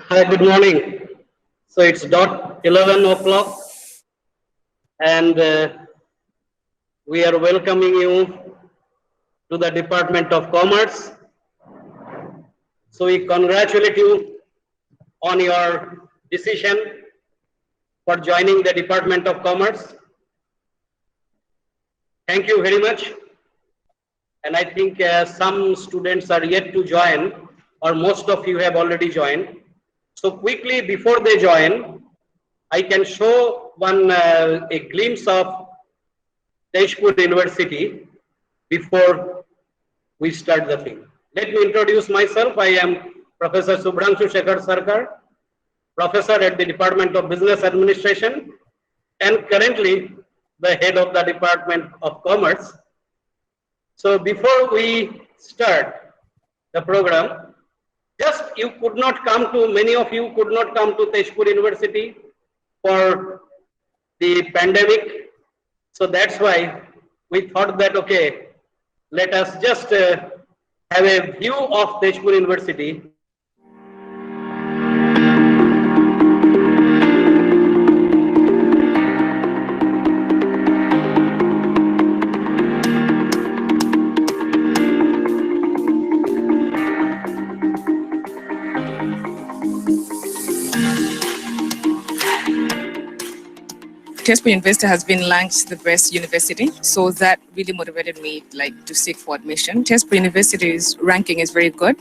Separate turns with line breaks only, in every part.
Hi, good morning. So it's dot 11 o'clock, and we are welcoming you to the Department of Commerce. So we congratulate you on your decision for joining the Department of Commerce. Thank you very much. And I think some students are yet to join, or most of you have already joined. So quickly before they join, I can show a glimpse of Tezpur University before we start the thing. Let me introduce myself. I am Professor Subhranshu Shekhar Sarkar, Professor at the Department of Business Administration, and currently the head of the Department of Commerce. So before we start the program, many of you could not come to Tezpur University for the pandemic. So that's why we thought that, okay, let us just have a view of Tezpur University.
Tezpur University has been launched the best university, so that really motivated me to seek for admission. Tezpur University's ranking is very good.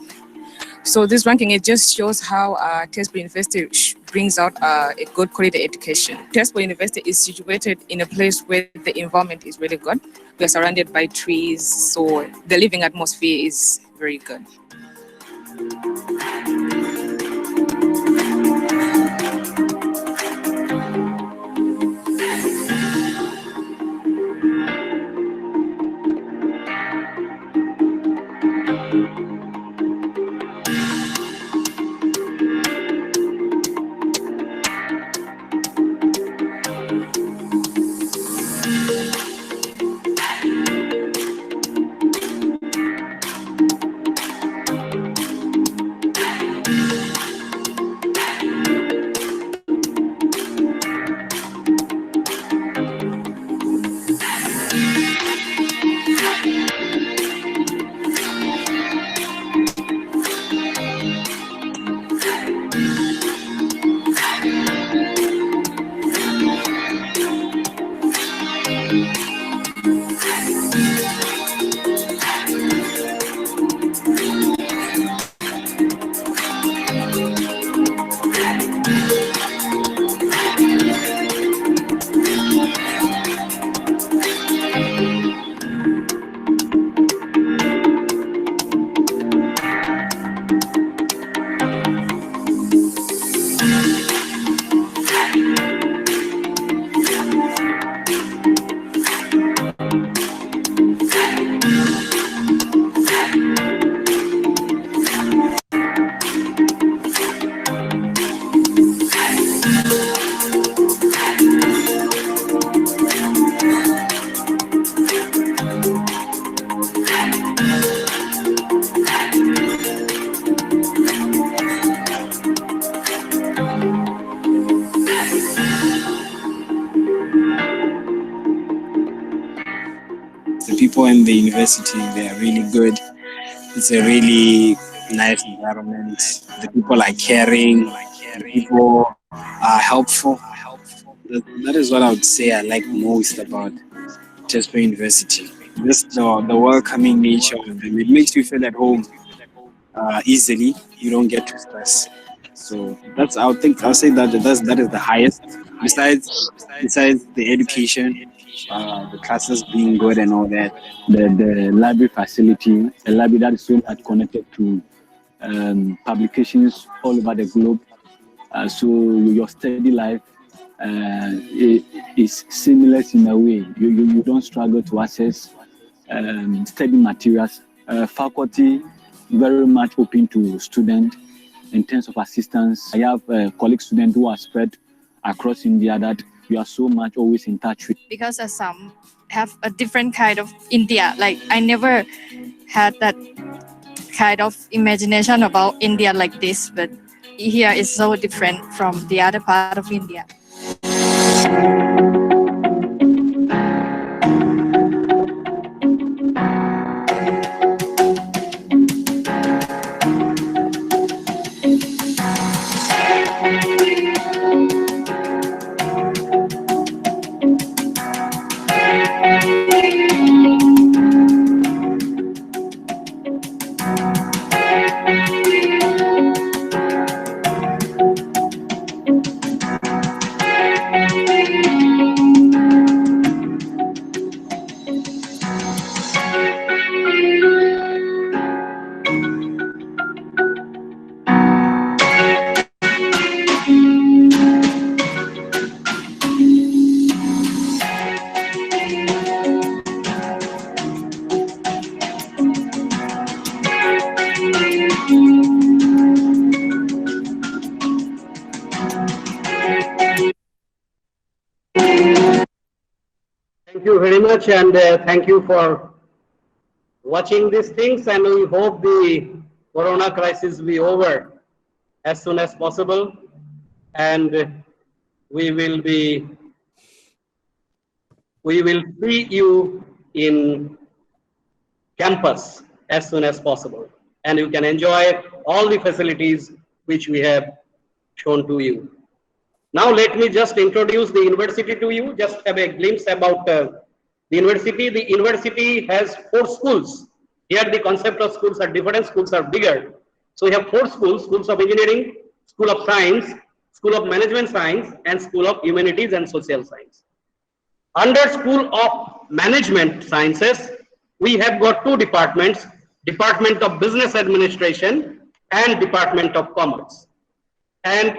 So this ranking, it just shows how Tezpur University brings out a good quality education. Tezpur University is situated in a place where the environment is really good. We are surrounded by trees, so the living atmosphere is very good.
The people in the university, they are really good. It's a really nice environment. The people are caring. The people are helpful. That is what I would say I like most about Tezpur University. Just the welcoming nature of them. It makes you feel at home easily. You don't get too stressed. So I'll say that that is the highest. Besides the education, the classes being good and all that, the library facility, a library that is so much connected to publications all over the globe. So your study life is seamless in a way. You don't struggle to access study materials. Faculty very much open to students in terms of assistance. I have colleague students who are spread across India that we are so much always in touch with.
Because Assam have a different kind of India. Like I never had that kind of imagination about India like this, but here is so different from the other part of India.
Thank you very much, and thank you for watching these things, and we hope the corona crisis will be over as soon as possible, and we will see you in campus as soon as possible, and you can enjoy all the facilities which we have shown to you. Now let me just introduce the university to you, just have a glimpse about the university. The university has 4 schools. Here the concept of schools are different, schools are bigger. So we have 4 schools: Schools of Engineering, School of Science, School of Management Science, and School of Humanities and Social Science. Under School of Management Sciences, we have got 2 departments: Department of Business Administration and Department of Commerce. And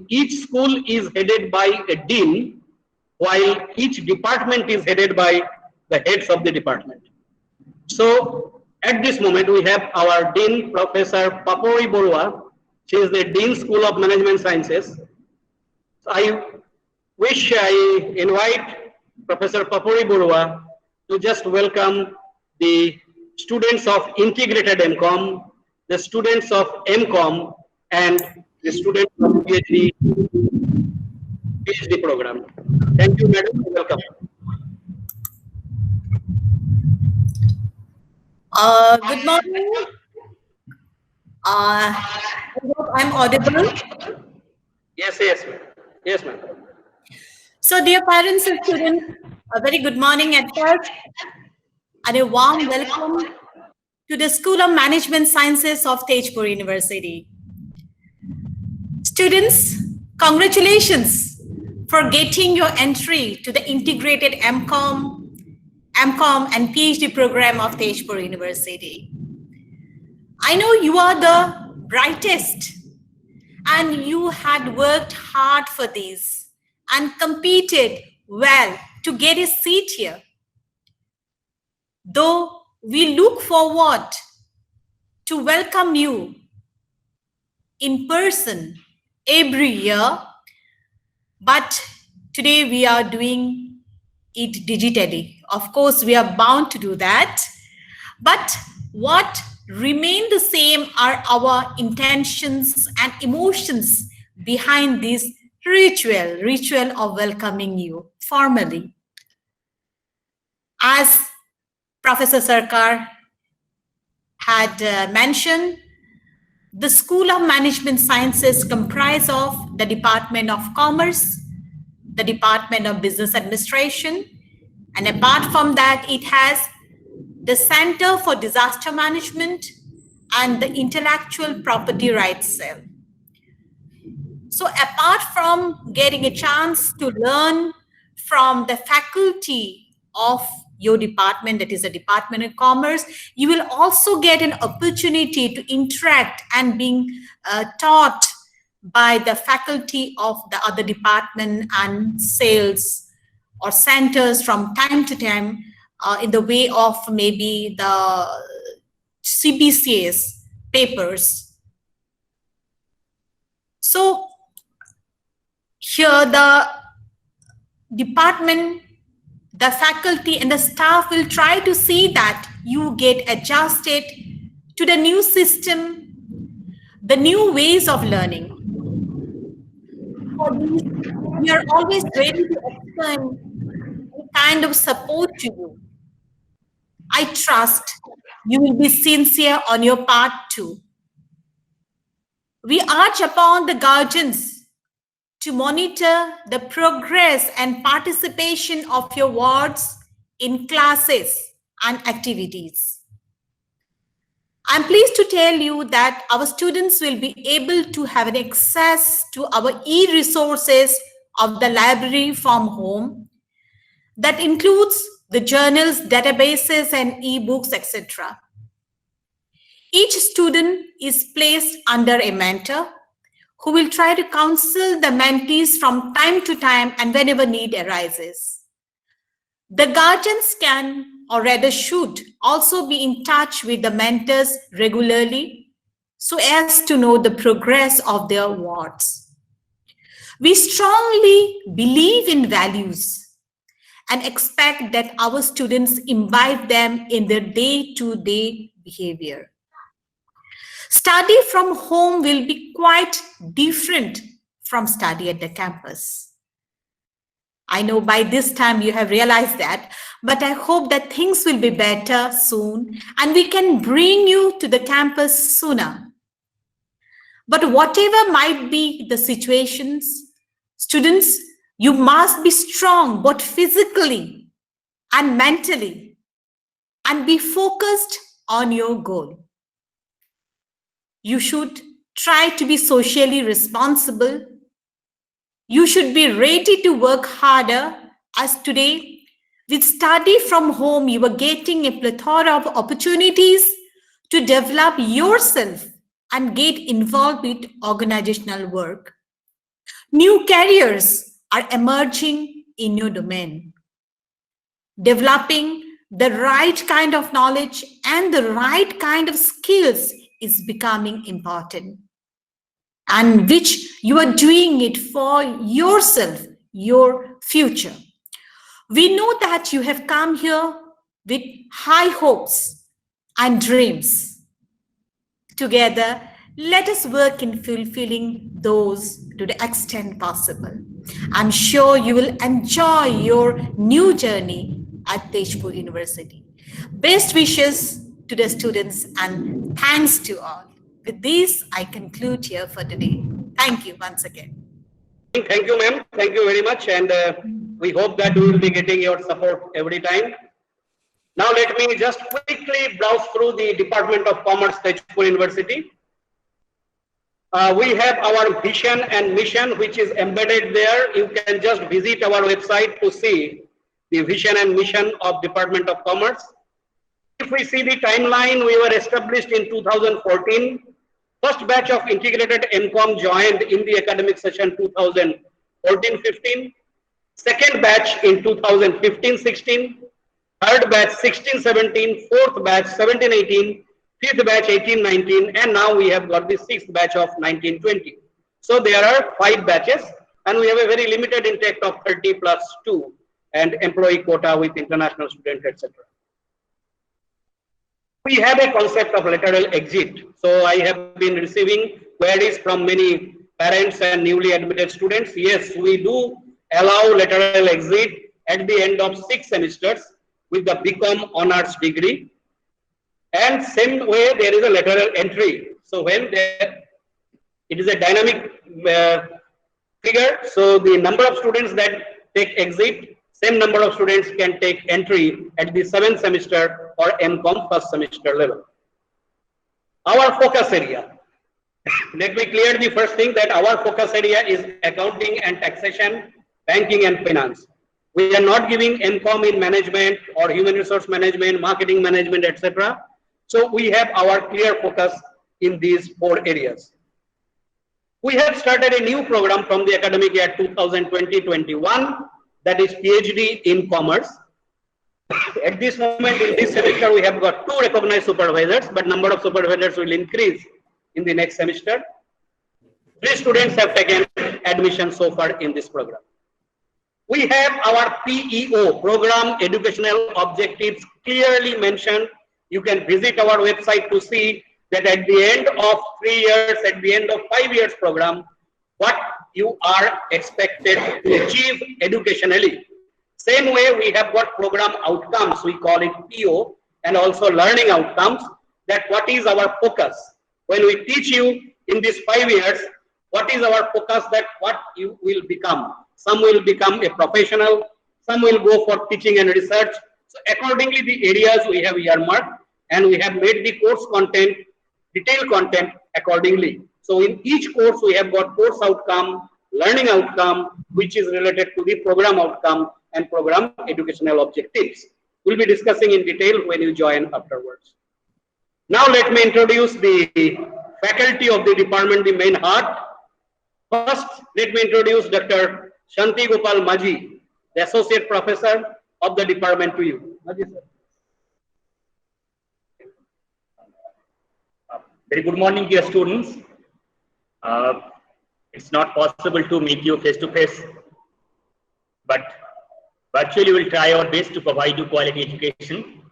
each school is headed by a dean, while each department is headed by the heads of the department. So at this moment, we have our dean, Professor Papori Borua. She is the Dean, School of Management Sciences. So I invite Professor Papori Borua to just welcome the students of Integrated MCOM, the students of MCOM, and the students of PhD program. Thank you, madam. Welcome.
Good morning. I hope I'm audible.
Yes, ma'am.
So, dear parents and students, a very good morning at first, and a warm welcome to the School of Management Sciences of Tezpur University. Students, congratulations for getting your entry to the integrated MCOM and PhD program of Tezpur University. I know you are the brightest and you had worked hard for these and competed well to get a seat here. Though we look forward to welcome you in person every year, but today we are doing it digitally. Of course, we are bound to do that, but what remain the same are our intentions and emotions behind this ritual of welcoming you formally. As Professor Sarkar had mentioned, the School of Management Sciences comprise of the Department of Commerce, the Department of Business Administration, and apart from that, it has the Center for Disaster Management and the Intellectual Property Rights Cell. So apart from getting a chance to learn from the faculty of your department, that is the Department of Commerce, you will also get an opportunity to interact and being taught by the faculty of the other department and sales or centers from time to time in the way of maybe the CBCS papers. So here the department, the faculty and the staff will try to see that you get adjusted to the new system, the new ways of learning. For these, we are always ready to extend any kind of support to you. I trust you will be sincere on your part too. We urge upon the guardians to monitor the progress and participation of your wards in classes and activities. I'm pleased to tell you that our students will be able to have an access to our e-resources of the library from home. That includes the journals, databases, and e-books, etc. Each student is placed under a mentor who will try to counsel the mentees from time to time and whenever need arises. The guardians can, or rather should, also be in touch with the mentors regularly so as to know the progress of their wards. We strongly believe in values and expect that our students imbibe them in their day-to-day behavior. Study from home will be quite different from study at the campus. I know by this time you have realized that, but I hope that things will be better soon and we can bring you to the campus sooner. But whatever might be the situations, students, you must be strong both physically and mentally and be focused on your goal. You should try to be socially responsible. You should be ready to work harder, as today, with study from home, you are getting a plethora of opportunities to develop yourself and get involved with organizational work. New careers are emerging in your domain. Developing the right kind of knowledge and the right kind of skills is becoming important, and which you are doing it for yourself, your future. We know that you have come here with high hopes and dreams. Together, let us work in fulfilling those to the extent possible. I'm sure you will enjoy your new journey at Tezpur University. Best wishes to the students and thanks to all. With this, I conclude here for today. Thank you once again.
Thank you, ma'am. Thank you very much. And we hope that we will be getting your support every time. Now, let me just quickly browse through the Department of Commerce, Tezpur University. We have our vision and mission, which is embedded there. You can just visit our website to see the vision and mission of Department of Commerce. If we see the timeline, we were established in 2014. First batch of integrated MCOM joined in the academic session 2014-15. Second batch in 2015-16. Third batch 16-17. Fourth batch 17-18. Fifth batch 18-19. And now we have got the sixth batch of 19-20. So there are 5 batches and we have a very limited intake of 30+2 and employee quota with international students, etc. We have a concept of lateral exit. So I have been receiving queries from many parents and newly admitted students. Yes, we do allow lateral exit at the end of 6 semesters with the BCom honors degree. And same way there is a lateral entry. So when it is a dynamic figure, so the number of students that take exit, same number of students can take entry at the 7th semester or MCOM first semester level. Our focus area. Let me clear the first thing that our focus area is accounting and taxation, banking and finance. We are not giving MCOM in management or human resource management, marketing management, etc. So we have our clear focus in these 4 areas. We have started a new program from the academic year 2020-21. That is PhD in Commerce. At this moment, in this semester, we have got 2 recognized supervisors, but number of supervisors will increase in the next semester. 3 students have taken admission so far in this program. We have our PEO, Program Educational Objectives, clearly mentioned. You can visit our website to see that at the end of 3 years, at the end of 5 years program, what you are expected to achieve educationally. Same way we have got program outcomes, we call it PO, and also learning outcomes, that what is our focus. When we teach you in these 5 years, what is our focus, that what you will become. Some will become a professional, some will go for teaching and research. So accordingly, the areas we have earmarked, and we have made the course content, detailed content accordingly. So in each course, we have got course outcome, learning outcome, which is related to the program outcome and program educational objectives. We'll be discussing in detail when you join afterwards. Now let me introduce the faculty of the department, the main heart. First, let me introduce Dr. Shanti Gopal Maji, the Associate Professor of the department to you. Maji, sir.
Very good morning, dear students. It's not possible to meet you face to face, but virtually we'll try our best to provide you quality education.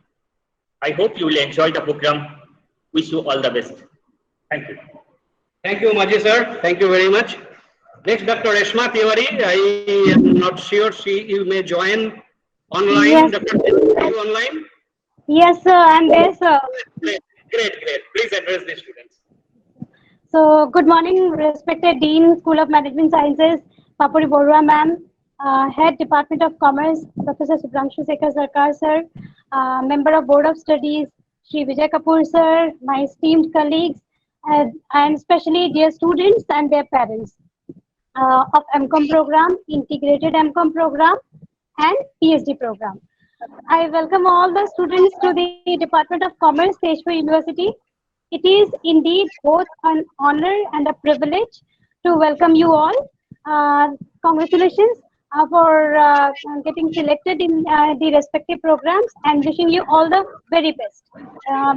I hope you will enjoy the program. Wish you all the best. Thank you.
Thank you, Maji sir. Thank you very much. Next, Dr. Reshma Tiwari. I am not sure you may join online.
Yes.
Dr. Tiwari, are you online?
Yes, sir, I'm there, sir.
Great. Please address the students.
So, good morning, respected Dean, School of Management Sciences, Papuri Borua ma'am, Head Department of Commerce, Professor Subhranshu Sekhar Sarkar sir, Member of Board of Studies, Shri Vijay Kapoor sir, my esteemed colleagues, and especially dear students and their parents of MCOM program, Integrated MCOM program, and PhD program. I welcome all the students to the Department of Commerce, Tezpur University. It is indeed both an honor and a privilege to welcome you all. Congratulations for getting selected in the respective programs, and wishing you all the very best.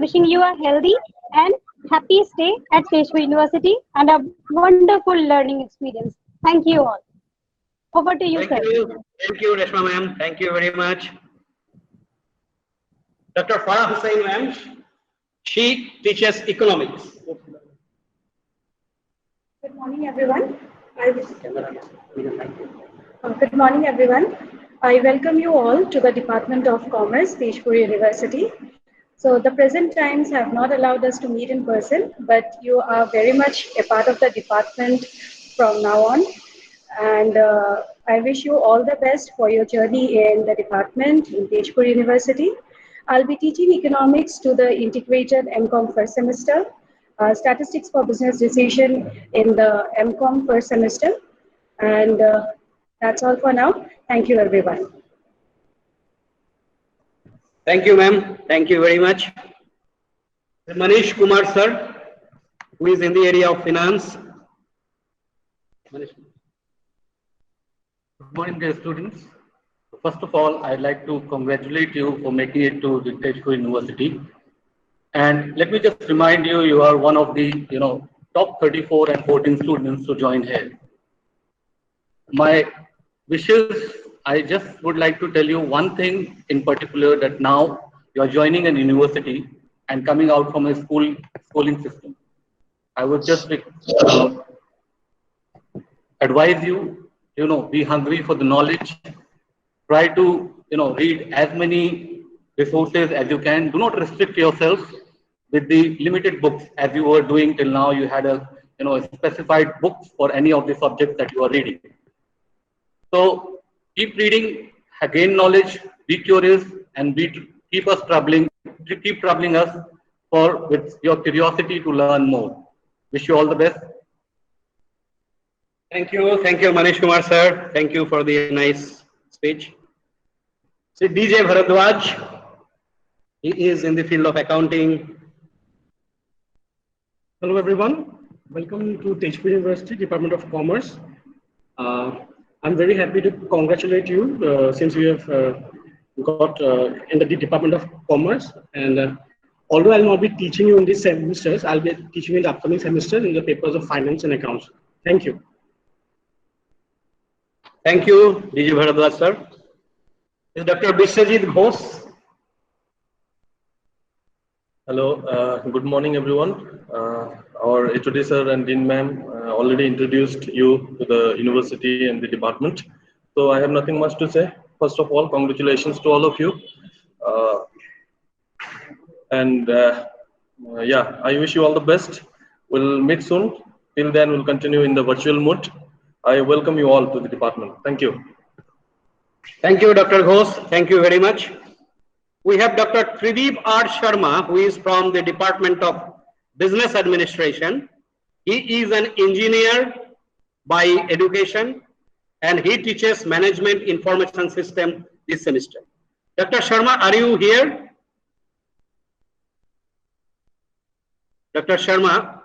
Wishing you a healthy and happy stay at Tezpur University and a wonderful learning experience. Thank you all. Over to you, sir.
Thank you, Reshma ma'am. Thank you very much. Dr. Farah Hussain ma'am, she teaches economics.
Good morning, everyone. Good morning, everyone. I welcome you all to the Department of Commerce, Tezpur University. So the present times have not allowed us to meet in person, but you are very much a part of the department from now on. And I wish you all the best for your journey in the department in Tezpur University. I'll be teaching economics to the integrated MCOM first semester, statistics for business decision in the MCOM first semester. And that's all for now. Thank you, everyone.
Thank you, ma'am. Thank you very much. Manish Kumar, sir, who is in the area of finance. Manish.
Good morning, dear students. First of all, I'd like to congratulate you for making it to the Tezpur University. And let me just remind you, you are one of the top 34 and 14 students to join here. My wishes, I just would like to tell you one thing in particular, that now you are joining a university and coming out from a schooling system. I would just advise you, be hungry for the knowledge. Try to, read as many resources as you can. Do not restrict yourself with the limited books as you were doing till now. You had a specified books for any of the subjects that you are reading. So keep reading, gain knowledge, be curious, and keep troubling us with your curiosity to learn more. Wish you all the best.
Thank you, Manish Kumar sir. Thank you for the nice speech. So DJ Bharadwaj, he is in the field of accounting.
Hello everyone, welcome to Tezpur University, Department of Commerce. I'm very happy to congratulate you since you have got in the Department of Commerce, and although I'll not be teaching you in these semesters, I'll be teaching you in the upcoming semesters in the papers of finance and accounts. Thank you.
Thank you, DJ Bharadwaj sir. Is Dr. Biswajit Ghosh.
Hello, good morning, everyone. Our HOD sir and Dean ma'am already introduced you to the university and the department. So I have nothing much to say. First of all, congratulations to all of you. Yeah, I wish you all the best. We'll meet soon. Till then, we'll continue in the virtual mode. I welcome you all to the department. Thank you.
Thank you, Dr. Ghosh. Thank you very much. We have Dr. Trideep R. Sharma, who is from the Department of Business Administration. He is an engineer by education, and he teaches Management Information System this semester. Dr. Sharma, are you here? Dr. Sharma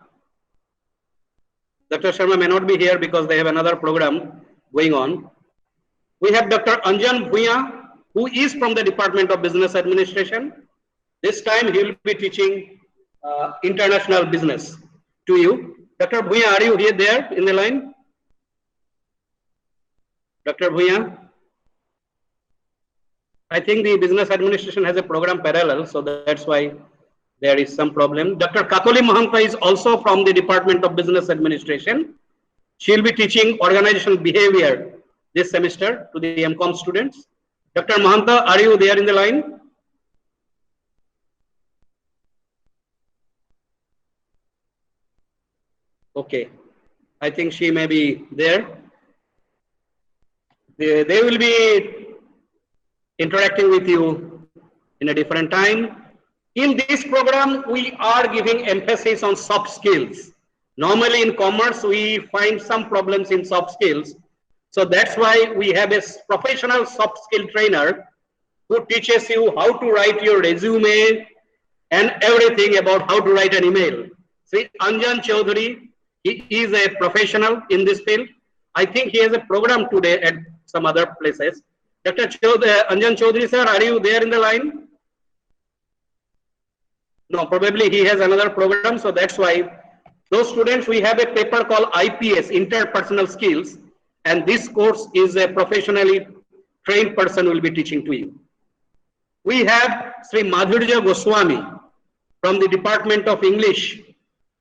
may not be here because they have another program going on. We have Dr. Anjan Bhuiya, who is from the Department of Business Administration. This time he will be teaching international business to you. Dr. Bhuiya, are you here there in the line? Dr. Bhuiya? I think the business administration has a program parallel, so that's why there is some problem. Dr. Kakoli Mahanta is also from the Department of Business Administration. She will be teaching organizational behavior this semester to the MCOM students. Dr. Mahanta, are you there in the line? Okay, I think she may be there. They will be interacting with you in a different time. In this program, we are giving emphasis on soft skills. Normally in commerce, we find some problems in soft skills. So that's why we have a professional soft skill trainer who teaches you how to write your resume and everything about how to write an email. See, Anjan Chaudhary, he is a professional in this field. I think he has a program today at some other places. Dr. Anjan Chaudhary sir, are you there in the line? No, probably he has another program, so that's why those students, we have a paper called IPS, Interpersonal Skills, and this course is a professionally trained person will be teaching to you. We have Sri Madhurya Goswami from the Department of English,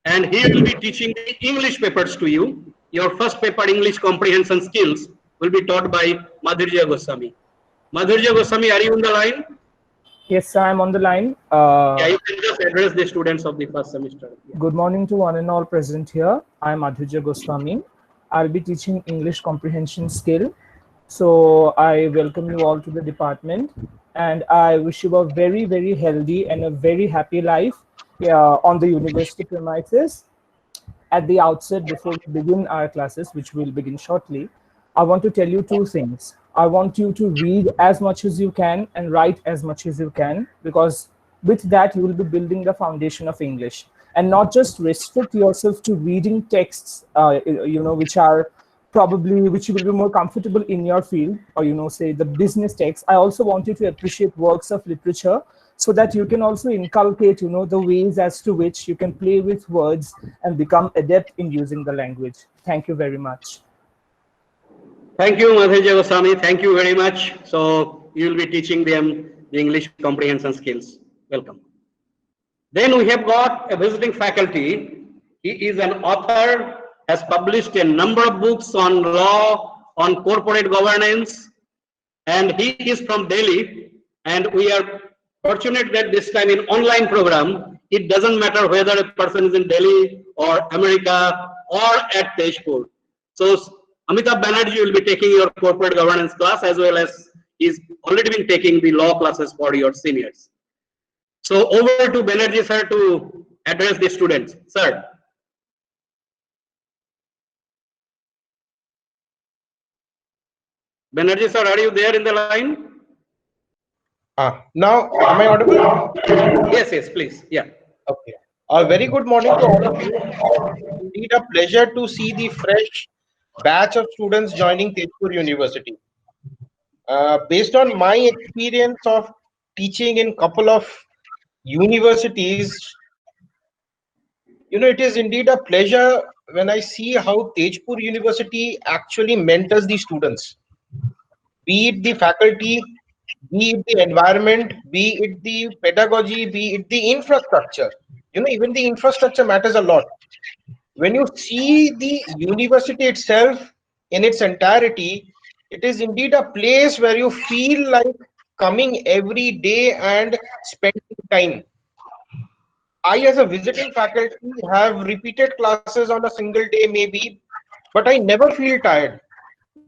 and he will be teaching the English papers to you. Your first paper, English Comprehension Skills, will be taught by Madhurya Goswami. Madhurya Goswami, are you on the line?
Yes, I am on the line.
Yeah, you can just address the students of the first semester. Yeah.
Good morning to one and all present here. I am Madhurya Goswami. I'll be teaching English comprehension skill. So I welcome you all to the department, and I wish you a very, very healthy and a very happy life on the university premises. At the outset, before we begin our classes, which will begin shortly, I want to tell you two things. I want you to read as much as you can and write as much as you can, because with that you will be building the foundation of English, and not just restrict yourself to reading texts, which you will be more comfortable in your field, or say the business text. I also want you to appreciate works of literature, so that you can also inculcate, the ways as to which you can play with words and become adept in using the language. Thank you very much.
Thank you, Madhurya Goswami. Thank you very much. So you will be teaching them the English comprehension skills. Welcome. Then we have got a visiting faculty. He is an author, has published a number of books on law, on corporate governance, and he is from Delhi. And we are fortunate that this time in online program, it doesn't matter whether a person is in Delhi or America or at Tezpur. So Amitabh Banerjee will be taking your corporate governance class, as well as he's already been taking the law classes for your seniors. So over to Banerjee sir to address the students. Sir. Banerjee sir, are you there in the line?
Now, am I audible?
Yes, please. Yeah.
Okay. A very good morning to all of you. Indeed, a pleasure to see the fresh batch of students joining Tezpur University. Based on my experience of teaching in couple of universities, it is indeed a pleasure when I see how Tezpur University actually mentors the students, be it the faculty, be it the environment, be it the pedagogy, be it the infrastructure. Even the infrastructure matters a lot. When you see the university itself in its entirety, it is indeed a place where you feel like coming every day and spending time. I, as a visiting faculty, have repeated classes on a single day, maybe, but I never feel tired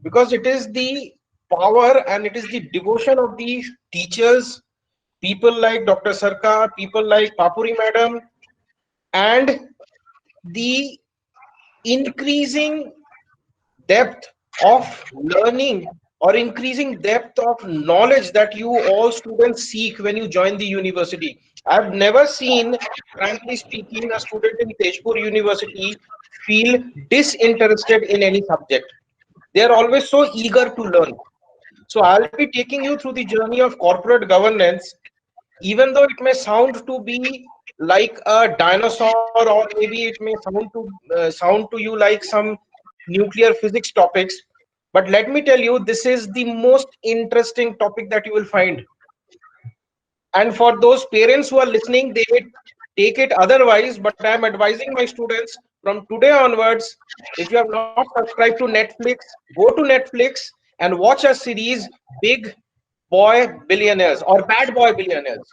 because it is the power and it is the devotion of the teachers, people like Dr. Sarkar, people like Papuri Madam, and the increasing depth of learning or increasing depth of knowledge that you all students seek when you join the university. I've never seen, frankly speaking, a student in Tezpur University feel disinterested in any subject. They're always so eager to learn. So I'll be taking you through the journey of corporate governance, even though it may sound to be like a dinosaur, or maybe it may sound to you like some nuclear physics topics. But let me tell you, this is the most interesting topic that you will find. And for those parents who are listening, they may take it otherwise, but I'm advising my students from today onwards, if you have not subscribed to Netflix, go to Netflix and watch a series, Big Boy Billionaires or Bad Boy Billionaires.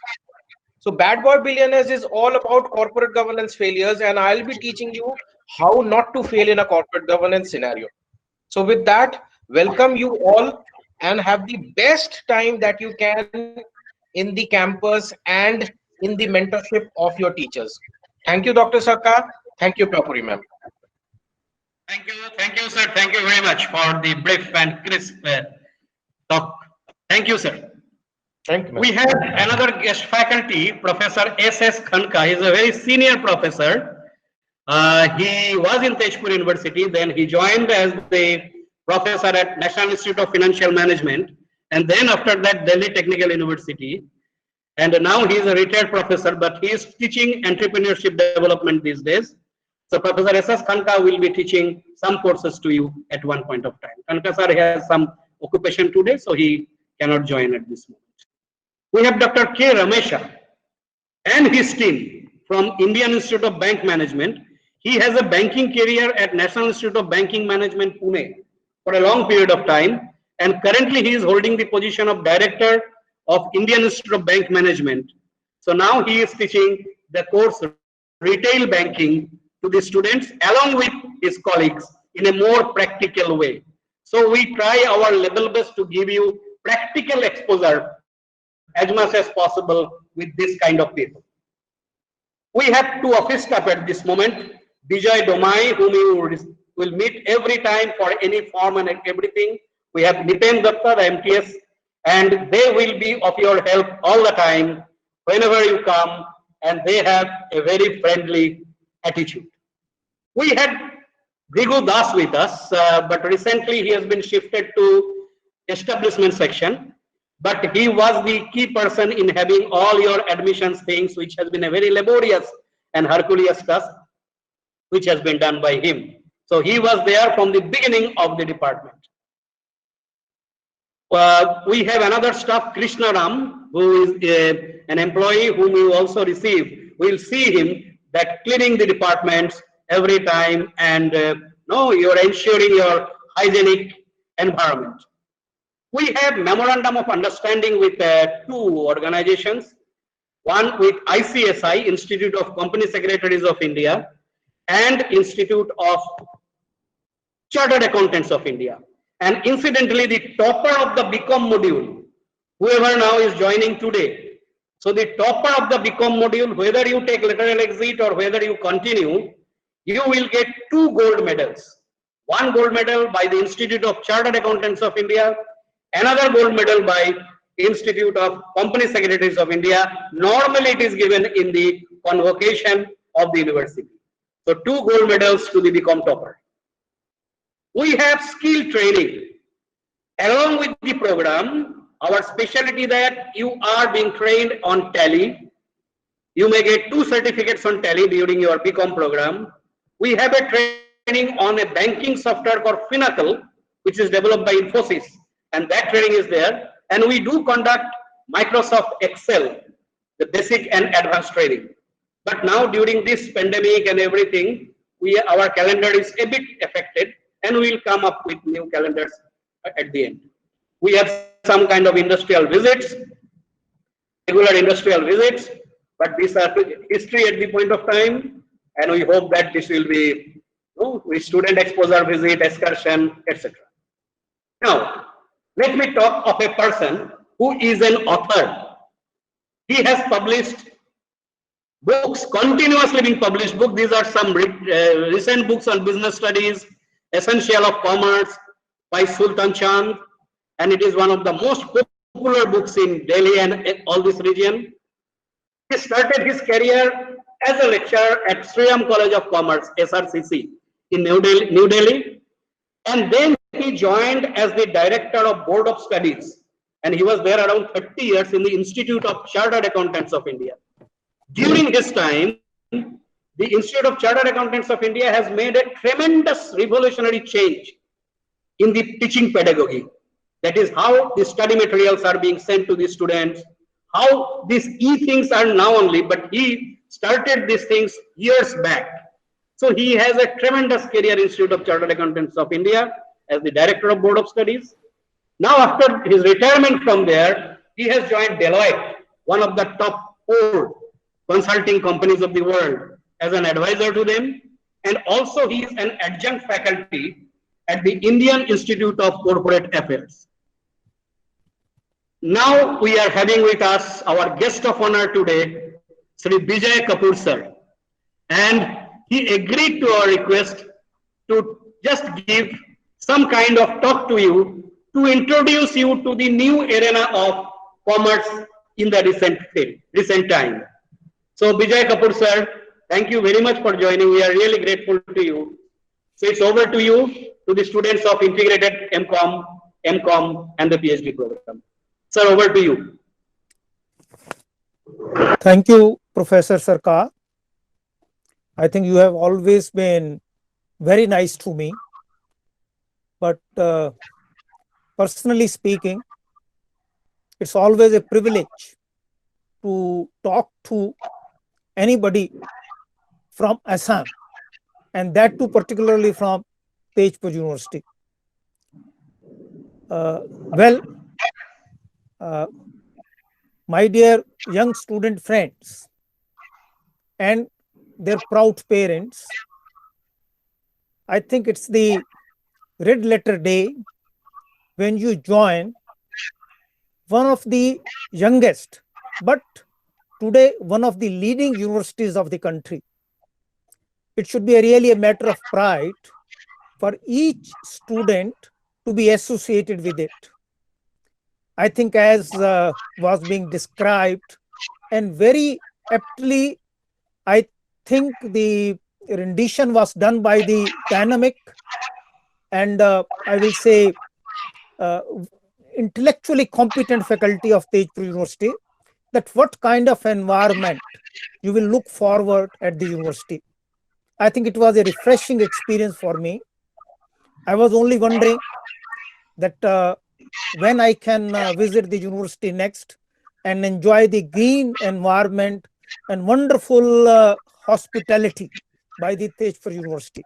So Bad Boy Billionaires is all about corporate governance failures, and I'll be teaching you how not to fail in a corporate governance scenario. So with that, welcome you all and have the best time that you can in the campus and in the mentorship of your teachers. Thank you, Dr. Sarkar. Thank you, Papuri ma'am.
Thank you, sir. Thank you very much for the brief and crisp talk. Thank you, sir.
Thank you.
We have another guest faculty, Professor S.S. Khanka. He is a very senior professor. He was in Tezpur University, then he joined as the professor at National Institute of Financial Management, and then after that Delhi Technical University. And now he is a retired professor, but he is teaching entrepreneurship development these days. So Professor S.S. Khanka will be teaching some courses to you at one point of time. Khanka sir has some occupation today, so he cannot join at this moment. We have Dr. K. Ramesha and his team from Indian Institute of Bank Management. He has a banking career at National Institute of Banking Management, Pune for a long period of time. And currently he is holding the position of Director of Indian Institute of Bank Management. So now he is teaching the course Retail Banking to the students along with his colleagues in a more practical way. So we try our level best to give you practical exposure as much as possible with this kind of people. We have two office staff at this moment, Vijay Domai, whom you will meet every time for any form and everything. We have Nipen Datta, the MTS, and they will be of your help all the time whenever you come, and they have a very friendly attitude. We had Bhrigu Das with us, but recently he has been shifted to establishment section. But he was the key person in having all your admissions things, which has been a very laborious and Herculean task, which has been done by him. So he was there from the beginning of the department. We have another staff, Krishna Ram, who is an employee whom you also receive. We'll see him that cleaning the departments every time, and you're ensuring your hygienic environment. We have memorandum of understanding with two organizations, one with ICSI, Institute of Company Secretaries of India, and Institute of Chartered Accountants of India. And incidentally, the topper of the BCom module, whoever now is joining today, so the topper of the BCom module, whether you take lateral exit or whether you continue, you will get 2 gold medals. 1 gold medal by the Institute of Chartered Accountants of India, another gold medal by Institute of Company Secretaries of India. Normally it is given in the convocation of the university. So 2 gold medals to the BCom topper. We have skill training. Along with the program, our specialty that you are being trained on Tally. You may get 2 certificates on Tally during your BCom program. We have a training on a banking software called Finacle, which is developed by Infosys, and that training is there. And we do conduct Microsoft Excel, the basic and advanced training. But now during this pandemic and everything, our calendar is a bit affected, and we will come up with new calendars at the end. We have some kind of industrial visits, regular industrial visits, but these are history at the point of time, and we hope that this will be with student exposure visit, excursion, etc. Now, let me talk of a person who is an author. He has published books, continuously being published books. These are some recent books on business studies, Essential of Commerce by Sultan Chand, and it is one of the most popular books in Delhi and all this region. He started his career as a lecturer at Sriram College of Commerce, SRCC, in New Delhi, and then he joined as the director of Board of Studies, and he was there around 30 years in the Institute of Chartered Accountants of India. During his time, the Institute of Chartered Accountants of India has made a tremendous revolutionary change in the teaching pedagogy. That is how the study materials are being sent to the students, how these e-things are now only, but he started these things years back. So he has a tremendous career in Institute of Chartered Accountants of India as the director of Board of Studies. Now after his retirement from there, he has joined Deloitte, one of the top 4 consulting companies of the world, as an advisor to them, and also he is an adjunct faculty at the Indian Institute of Corporate Affairs. Now we are having with us our guest of honor today, Sri Bijay Kapoor sir, and he agreed to our request to just give some kind of talk to you to introduce you to the new arena of commerce in the recent time. So Bijay Kapoor sir, thank you very much for joining. We are really grateful to you. So it's over to you, to the students of integrated MCOM, MCOM and the PhD program. Sir, over to you.
Thank you, Professor Sarkar. I think you have always been very nice to me. But personally speaking, it's always a privilege to talk to anybody from Assam, and that too particularly from Tezpur University. My dear young student friends and their proud parents, I think it's the red letter day when you join one of the youngest, but today one of the leading universities of the country. It should be really a matter of pride for each student to be associated with it. I think, as was being described, and very aptly, I think the rendition was done by the dynamic and I will say intellectually competent faculty of Tezpur University, that what kind of environment you will look forward at the university. I think it was a refreshing experience for me. I was only wondering that when I can visit the university next and enjoy the green environment and wonderful hospitality by the Tezpur University.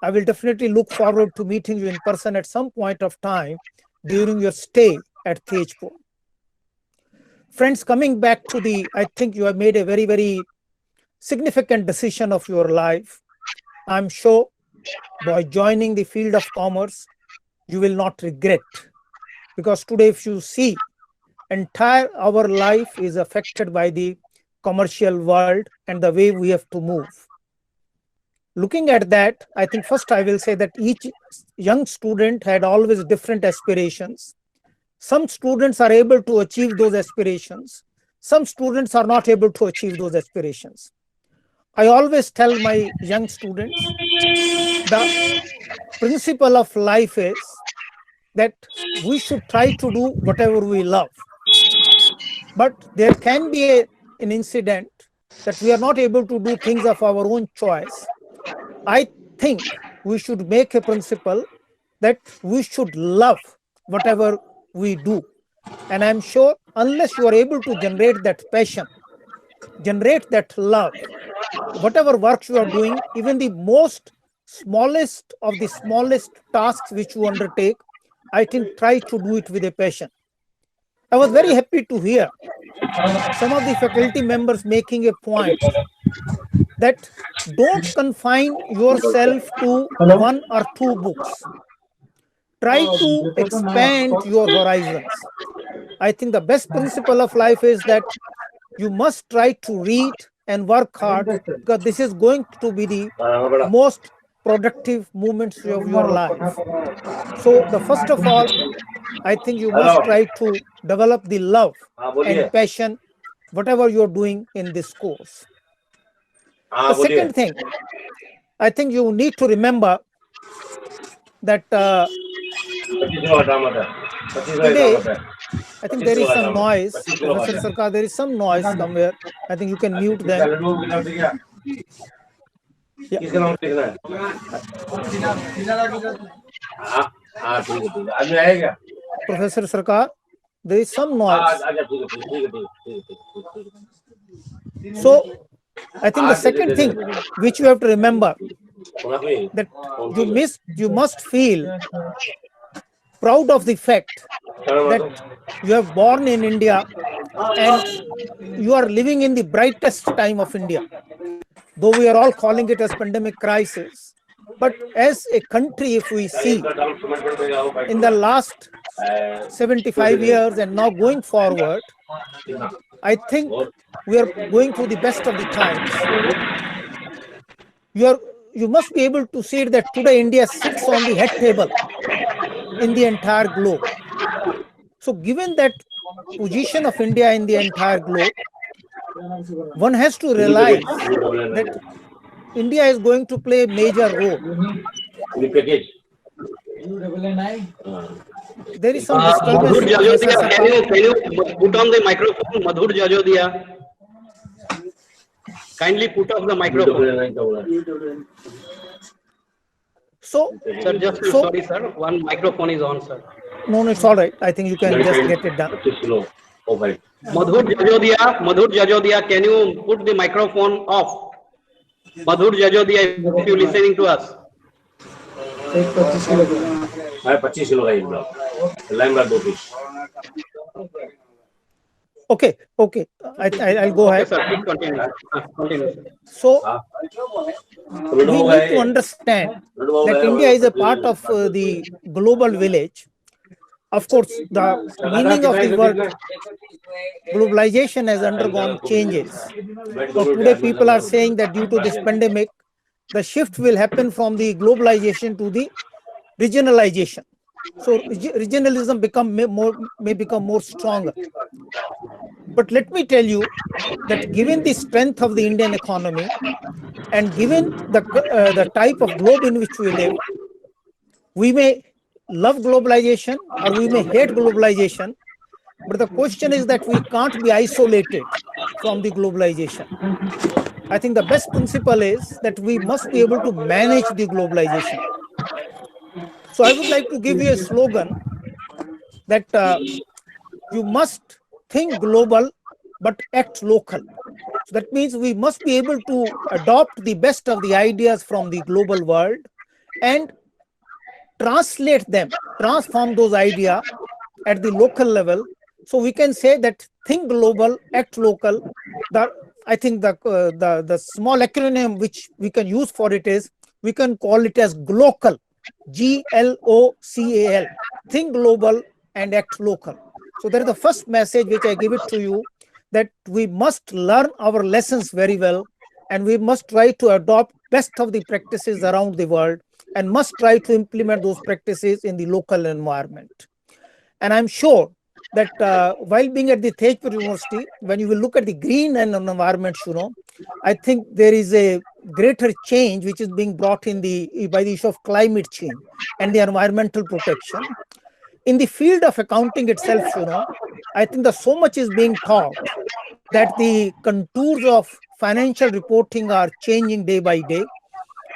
I will definitely look forward to meeting you in person at some point of time during your stay at Tezpur. Friends, coming back to I think you have made a very, very significant decision of your life. I'm sure by joining the field of commerce, you will not regret. Because today, if you see, entire our life is affected by the commercial world and the way we have to move. Looking at that, I think first I will say that each young student had always different aspirations. Some students are able to achieve those aspirations. Some students are not able to achieve those aspirations. I always tell my young students, the principle of life is that we should try to do whatever we love. But there can be an incident that we are not able to do things of our own choice. I think we should make a principle that we should love whatever we do. And I'm sure unless you are able to generate that passion, generate that love, whatever works you are doing, even the most smallest of the smallest tasks which you undertake, I think try to do it with a passion. I was very happy to hear some of the faculty members making a point that don't confine yourself to one or two books. Try to expand your horizons. I think the best principle of life is that you must try to read and work hard, because this is going to be the most productive moments of your life. So the first of all, I think you must try to develop the love and passion, whatever you're doing in this course. The second thing, I think you need to remember that today, I think there is some noise. Professor Sarkar, there is some noise somewhere. I think you can mute them. Yeah. Professor Sarkar, there is some noise. So, I think the second thing which you have to remember, that you must feel proud of the fact that you are born in India and you are living in the brightest time of India. Though we are all calling it as pandemic crisis, but as a country, if we see in the last 75 years and now going forward, I think we are going through the best of the times. You must be able to see that today India sits on the head table in the entire globe. So given that position of India in the entire globe, one has to realize that India is going to play a major role. There is some disturbance.
Madhur Jajodia, can you put on the microphone? Madhur Jajodia. Kindly put off the microphone.
So,
sir, sorry, sir. One microphone is on, sir.
No, it's all right. I think you can just get it done.
Madhur Jajodia, can you put the microphone off? Madhur Jajodia, if you're listening to us.
Okay. I'll go ahead.
Okay, sir, please continue.
So, we need to understand that India is a part of the global village. Of course, the meaning of the word globalization has undergone changes. So today, people are saying that due to this pandemic, the shift will happen from the globalization to the regionalization. So regionalism may become more stronger. But let me tell you that given the strength of the Indian economy and given the type of globe in which we live, we may love globalization or we may hate globalization, but the question is that we can't be isolated from the globalization. I think the best principle is that we must be able to manage the globalization. So I would like to give you a slogan that you must think global but act local. So that means we must be able to adopt the best of the ideas from the global world and translate them, transform those ideas at the local level. So we can say that think global, act local. I think the small acronym which we can use for it is, we can call it as GLOCAL, GLOCAL, think global and act local. So that is the first message which I give it to you, that we must learn our lessons very well and we must try to adopt best of the practices around the world and must try to implement those practices in the local environment. And I'm sure that while being at the Tejpur University, when you will look at the green and environment, I think there is a greater change which is being brought in by the issue of climate change and the environmental protection. In the field of accounting itself, I think that so much is being taught that the contours of financial reporting are changing day by day.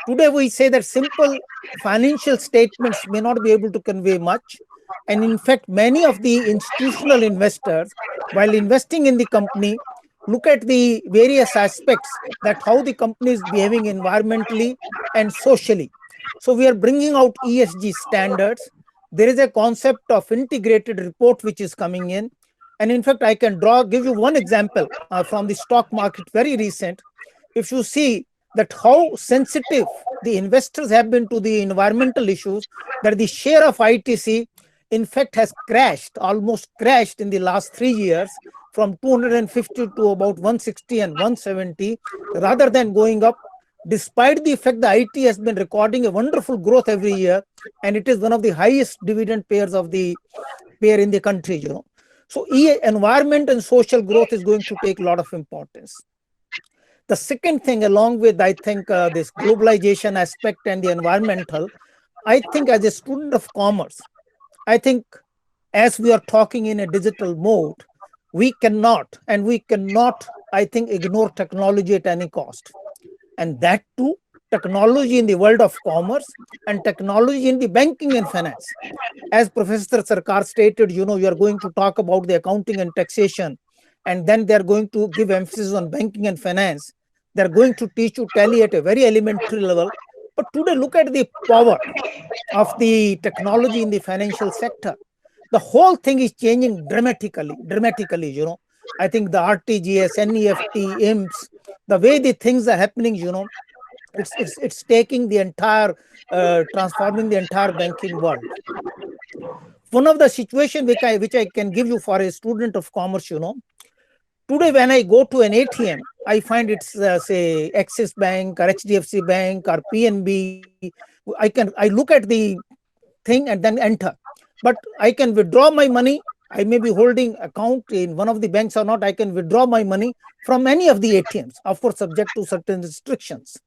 Today we say that simple financial statements may not be able to convey much, And in fact, many of the institutional investors, while investing in the company, look at the various aspects that how the company is behaving environmentally and socially. So we are bringing out ESG standards. There is a concept of integrated report which is coming in. And in fact, I can give you one example from the stock market, very recent. If you see that how sensitive the investors have been to the environmental issues, that the share of ITC, in fact, has almost crashed in the last 3 years from 250 to about 160 and 170, rather than going up, despite the fact the IT has been recording a wonderful growth every year, and it is one of the highest dividend payers of the payer in the country, you know. So environment and social growth is going to take a lot of importance. The second thing, along with, I think, this globalization aspect and the environmental, I think as a student of commerce, I think as we are talking in a digital mode, we cannot, I think, ignore technology at any cost. And that too, technology in the world of commerce and technology in the banking and finance. As Professor Sarkar stated, you know, you are going to talk about the accounting and taxation, and then they're going to give emphasis on banking and finance. They're going to teach you Tally at a very elementary level. But today, look at the power of the technology in the financial sector. The whole thing is changing dramatically, you know. I think the RTGS, NEFT, IMPS, the way the things are happening, you know, it's taking the entire, transforming the entire banking world. One of the situations which I can give you for a student of commerce, you know, today when I go to an ATM, I find it's say Axis Bank or HDFC Bank or PNB. I look at the thing and then enter. But I can withdraw my money. I may be holding account in one of the banks or not. I can withdraw my money from any of the ATMs, of course, subject to certain restrictions.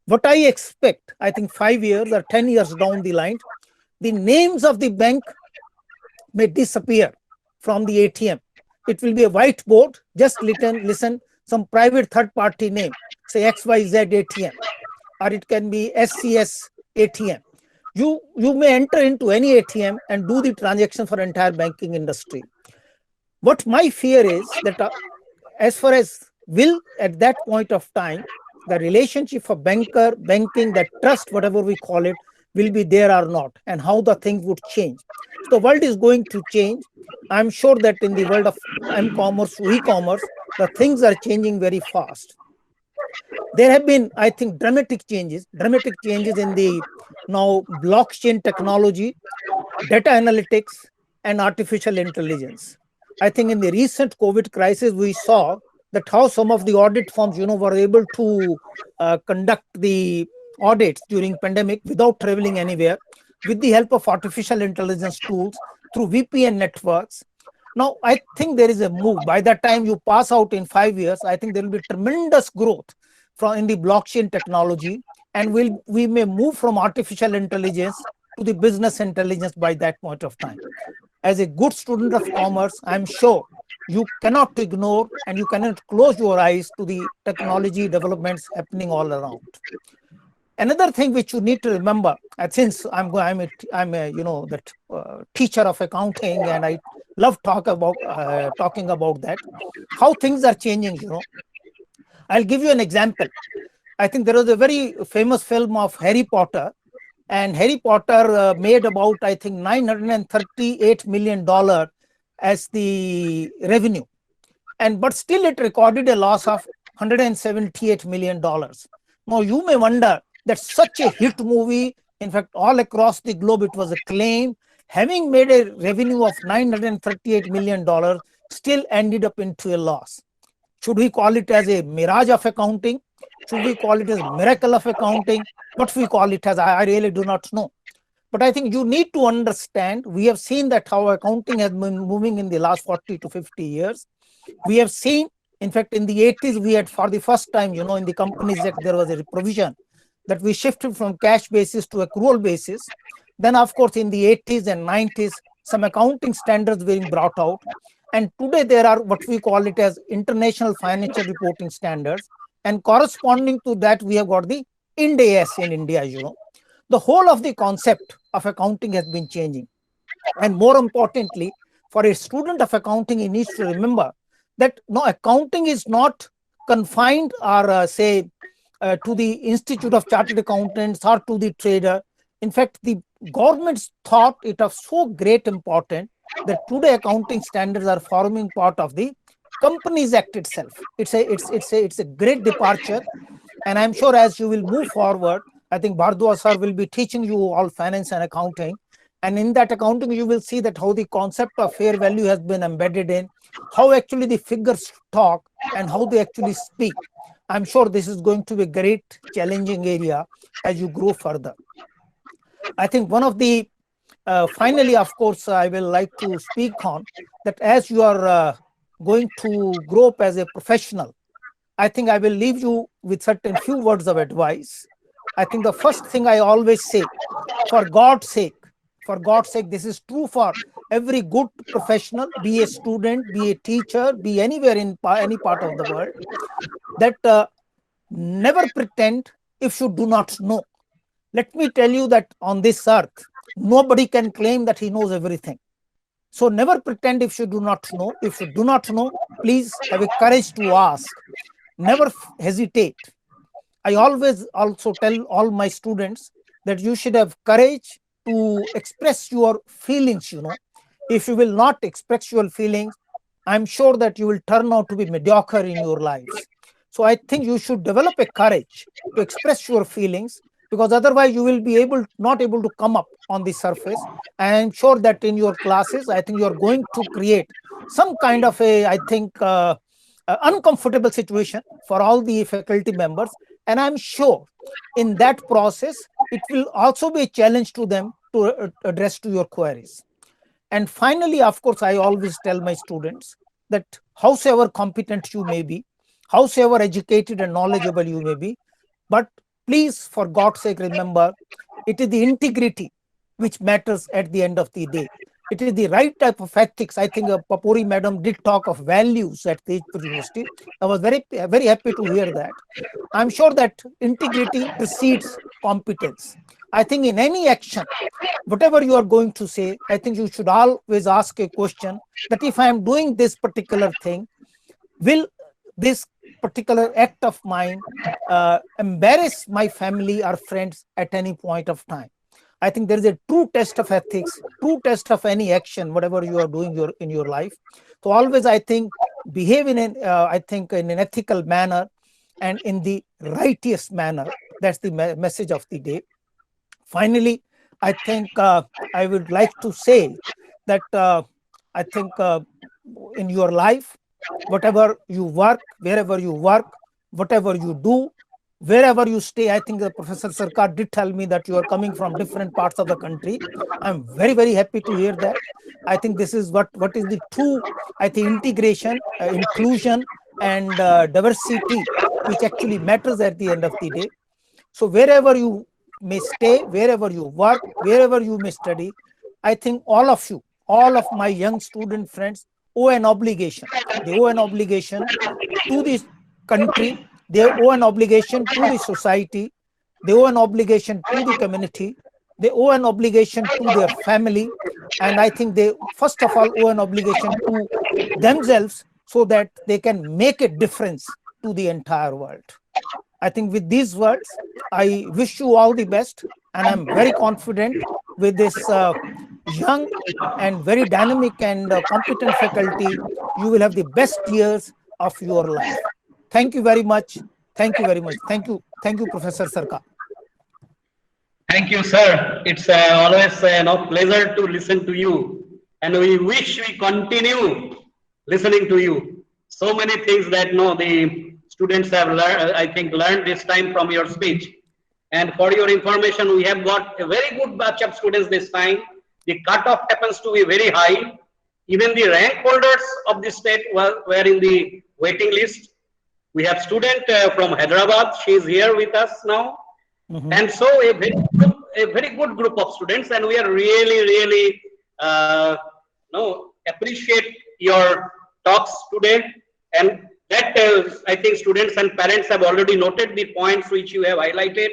What I expect, I think 5 years or 10 years down the line, the names of the bank may disappear from the ATM. It will be a whiteboard, just listen some private third-party name, say XYZ ATM, or it can be SCS ATM. You may enter into any ATM and do the transaction for entire banking industry. What my fear is that as far as will at that point of time, the relationship for banker, banking, that trust, whatever we call it, will be there or not, and how the things would change. So the world is going to change. I'm sure that in the world of m-commerce, e-commerce, the things are changing very fast. There have been, I think, dramatic changes in the now blockchain technology, data analytics, and artificial intelligence. I think in the recent COVID crisis, we saw that how some of the audit firms, you know, were able to conduct the audits during pandemic without traveling anywhere, with the help of artificial intelligence tools through VPN networks. Now, I think there is a move. By the time you pass out in 5 years, I think there will be tremendous growth in the blockchain technology, and we may move from artificial intelligence to the business intelligence by that point of time. As a good student of commerce, I'm sure you cannot ignore and you cannot close your eyes to the technology developments happening all around. Another thing which you need to remember, since I'm a teacher of accounting, and I love talking about that, how things are changing. You know, I'll give you an example. I think there was a very famous film of Harry Potter, and Harry Potter made about, I think, $938 million as the revenue, but still it recorded a loss of $178 million. Now you may wonder that such a hit movie, in fact, all across the globe, it was acclaimed, having made a revenue of $938 million, still ended up into a loss. Should we call it as a mirage of accounting? Should we call it as a miracle of accounting? What we call it as, I really do not know. But I think you need to understand, we have seen that how accounting has been moving in the last 40 to 50 years. We have seen, in fact, in the 80s, we had for the first time, you know, in the Companies Act, there was a provision that we shifted from cash basis to accrual basis. Then, of course, in the 80s and 90s, some accounting standards being brought out. And today there are what we call it as international financial reporting standards. And corresponding to that, we have got the IND AS in India, you know. The whole of the concept of accounting has been changing. And more importantly, for a student of accounting, he needs to remember that no, accounting is not confined or say to the Institute of Chartered Accountants or to the trader. In fact, the government's thought it of so great important that today accounting standards are forming part of the Companies Act itself. It's a great departure, and I'm sure as you will move forward, I think Bhardwaj sir will be teaching you all finance and accounting. And in that accounting, you will see that how the concept of fair value has been embedded in, how actually the figures talk and how they actually speak. I'm sure this is going to be a great challenging area as you grow further. I think one of the, finally, of course, I will like to speak on that as you are going to grow up as a professional, I think I will leave you with certain few words of advice. I think the first thing I always say, for God's sake, this is true for every good professional, be a student, be a teacher, be anywhere in any part of the world, that never pretend if you do not know. Let me tell you that on this earth, nobody can claim that he knows everything. So never pretend if you do not know. If you do not know, please have a courage to ask. Never hesitate. I always also tell all my students that you should have courage to express your feelings, you know. If you will not express your feelings, I'm sure that you will turn out to be mediocre in your lives. So I think you should develop a courage to express your feelings, because otherwise you will be not able to come up on the surface. And I'm sure that in your classes, I think you're going to create some kind of a, I think, uncomfortable situation for all the faculty members. And I'm sure in that process, it will also be a challenge to them to address to your queries. And finally, of course, I always tell my students that howsoever competent you may be, howsoever educated and knowledgeable you may be, but please, for God's sake, remember, it is the integrity which matters at the end of the day. It is the right type of ethics. I think Papuri madam did talk of values at Tejpur University. I was very, very happy to hear that. I'm sure that integrity precedes competence. I think in any action, whatever you are going to say, I think you should always ask a question that if I am doing this particular thing, will this particular act of mine embarrass my family or friends at any point of time? I think there is a true test of ethics, true test of any action, whatever you are doing in your life. So always, I think, behave in an ethical manner and in the righteous manner. That's the message of the day. Finally, I think I would like to say that I think in your life, whatever you work, wherever you work, whatever you do, wherever you stay, I think Professor Sarkar did tell me that you are coming from different parts of the country. I'm very, very happy to hear that. I think this is what is the true, I think, integration, inclusion, and diversity, which actually matters at the end of the day. So wherever you may stay, wherever you work, wherever you may study, I think all of you, all of my young student friends owe an obligation. They owe an obligation to this country. They owe an obligation to the society. They owe an obligation to the community. They owe an obligation to their family. And I think they, first of all, owe an obligation to themselves so that they can make a difference to the entire world. I think with these words, I wish you all the best. And I'm very confident with this young and very dynamic and competent faculty, you will have the best years of your life. Thank you very much. Thank you very much. Thank you. Thank you, Professor Sarkar.
Thank you, sir. It's always a pleasure to listen to you. And we wish we continue listening to you. So many things that the students have learned this time from your speech. And for your information, we have got a very good batch of students this time. The cutoff happens to be very high. Even the rank holders of the state were in the waiting list. We have student from Hyderabad. She is here with us now. Mm-hmm. And so a very good group of students. And we are really appreciate your talks today. And that I think students and parents have already noted the points which you have highlighted.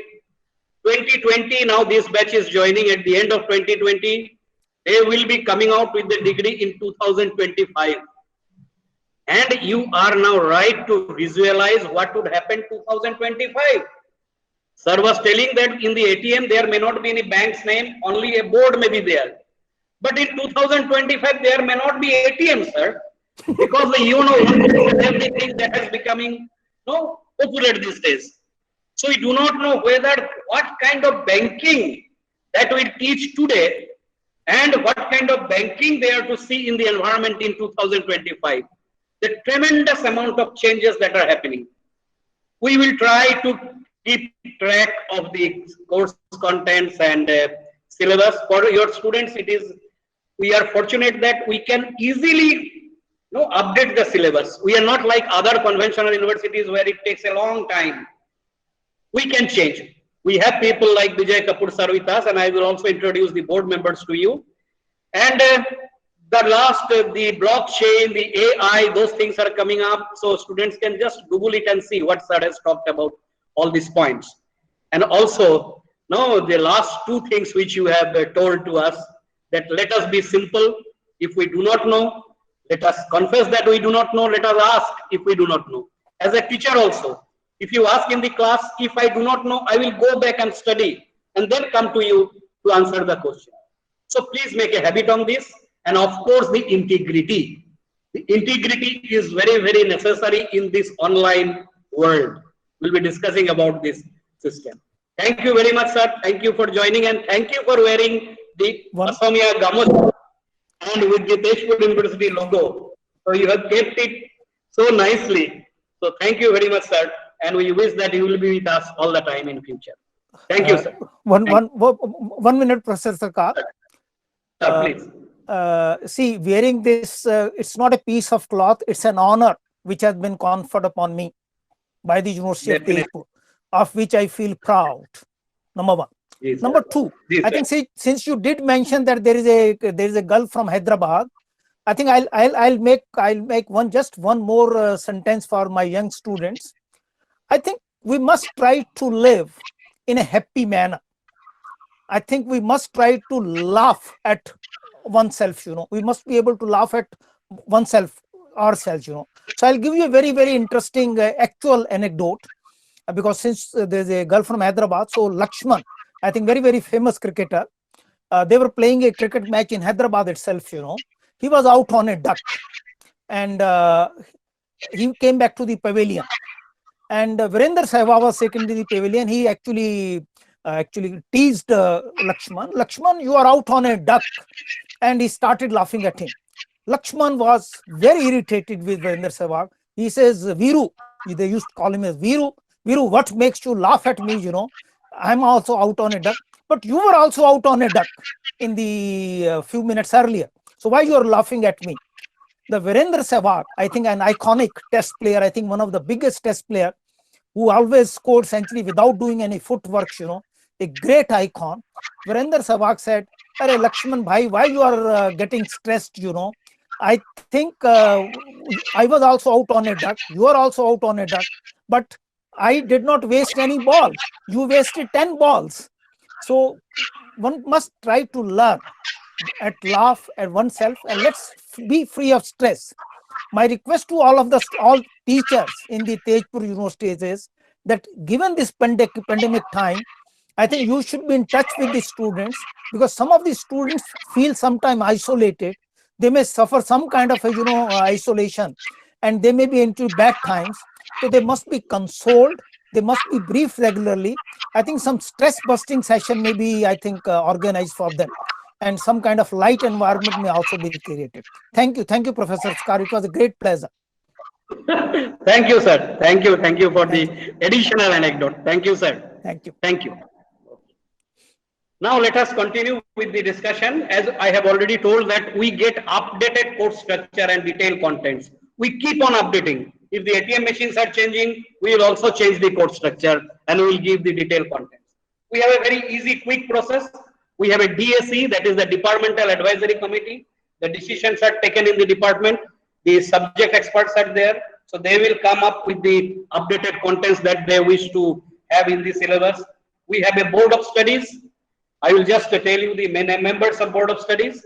2020, now this batch is joining at the end of 2020. They will be coming out with the degree in 2025. And you are now right to visualize what would happen 2025. Sir was telling that in the ATM, there may not be any bank's name, only a board may be there. But in 2025, there may not be ATM, sir, because everything that is becoming popular these days. So we do not know what kind of banking that we teach today and what kind of banking they are to see in the environment in 2025. The tremendous amount of changes that are happening. We will try to keep track of the course contents and syllabus for your students. We are fortunate that we can easily update the syllabus. We are not like other conventional universities where it takes a long time. We can change. We have people like Vijay Kapoor sir with us, and I will also introduce the board members to you. And the blockchain, the AI, those things are coming up. So students can just Google it and see what sir has talked about all these points. And also, the last two things which you have told to us, that let us be simple. If we do not know, let us confess that we do not know. Let us ask if we do not know. As a teacher also, if you ask in the class, if I do not know, I will go back and study and then come to you to answer the question. So please make a habit on this. And of course, the integrity. The integrity is very, very necessary in this online world. We'll be discussing about this system. Thank you very much, sir. Thank you for joining, and thank you for wearing the Assamia Gamoch and with the Tezpur University logo. So you have kept it so nicely. So thank you very much, sir. And we wish that you will be with us all the time in future. Thank you, sir.
One minute, Professor Sarkar.
Please.
See, wearing this, it's not a piece of cloth, it's an honor which has been conferred upon me by the University of Tezpur, of which I feel proud. Number one. Yes, number two, yes, I think since you did mention that there is a girl from Hyderabad, I think I'll make one more sentence for my young students. I think we must try to live in a happy manner. I think we must try to laugh at oneself, we must be able to laugh at ourselves. So I'll give you a very, very interesting actual anecdote, because since there's a girl from Hyderabad, so Lakshman, I think very, very famous cricketer, they were playing a cricket match in Hyderabad itself, he was out on a duck, and he came back to the pavilion, and Virender Sehwag was taken to the pavilion. He actually teased Lakshman, you are out on a duck, and he started laughing at him. Lakshman was very irritated with Virender Sehwag. He says, Viru, they used to call him as Viru, what makes you laugh at me? I'm also out on a duck, but you were also out on a duck in the few minutes earlier. So why you are laughing at me? The Virender Sehwag, I think an iconic test player, I think one of the biggest test player who always scored century without doing any footwork, a great icon. Virender Sehwag said, "Arey Lakshman bhai, why you are getting stressed? I think I was also out on a duck. You are also out on a duck, but I did not waste any ball. You wasted 10 balls. So one must try to learn and laugh at oneself, and let's be free of stress. My request to all teachers in the Tezpur University is that given this pandemic time, I think you should be in touch with the students, because some of the students feel sometimes isolated. They may suffer some kind of isolation, and they may be into bad times. So they must be consoled. They must be briefed regularly. I think some stress busting session may be, organized for them, and some kind of light environment may also be created. Thank you, Professor Sarkar. It was a great pleasure.
Thank you, sir. Thank you for the additional anecdote. Thank you, sir.
Thank you.
Now let us continue with the discussion. As I have already told that we get updated course structure and detailed contents. We keep on updating. If the ATM machines are changing, we will also change the course structure and we will give the detailed contents. We have a very easy, quick process. We have a DAC, that is the Departmental Advisory Committee. The decisions are taken in the department. The subject experts are there. So they will come up with the updated contents that they wish to have in the syllabus. We have a board of studies. I will just tell you the members of board of studies.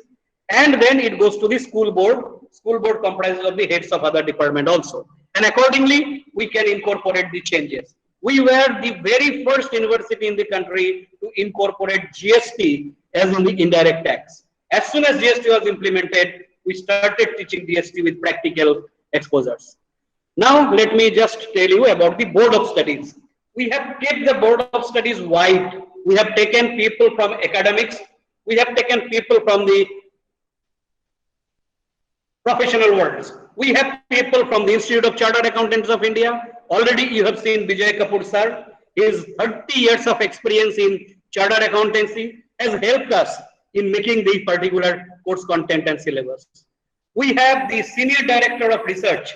And then it goes to the school board. School board comprises of the heads of other department also. And accordingly, we can incorporate the changes. We were the very first university in the country to incorporate GST as in the indirect tax. As soon as GST was implemented, we started teaching GST with practical exposures. Now, let me just tell you about the Board of Studies. We have kept the Board of Studies wide. We have taken people from academics. We have taken people from the professional worlds. We have people from the Institute of Chartered Accountants of India. Already you have seen Vijay Kapoor sir. His 30 years of experience in chartered accountancy has helped us in making the particular course content and syllabus. We have the Senior Director of Research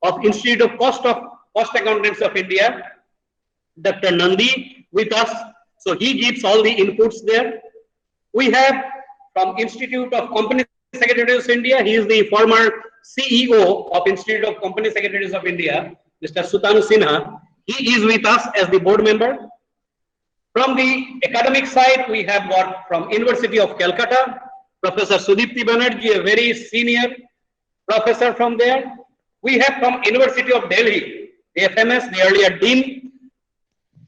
of Institute of Cost Accountants of India, Dr. Nandi, with us. So he gives all the inputs there. We have from Institute of Company Secretaries of India, he is the former CEO of Institute of Company Secretaries of India, Mr. Sutanu Sinha. He is with us as the board member. From the academic side, we have got from University of Calcutta, Professor Sudipti Banerjee, a very senior professor from there. We have from University of Delhi, the FMS, the earlier dean,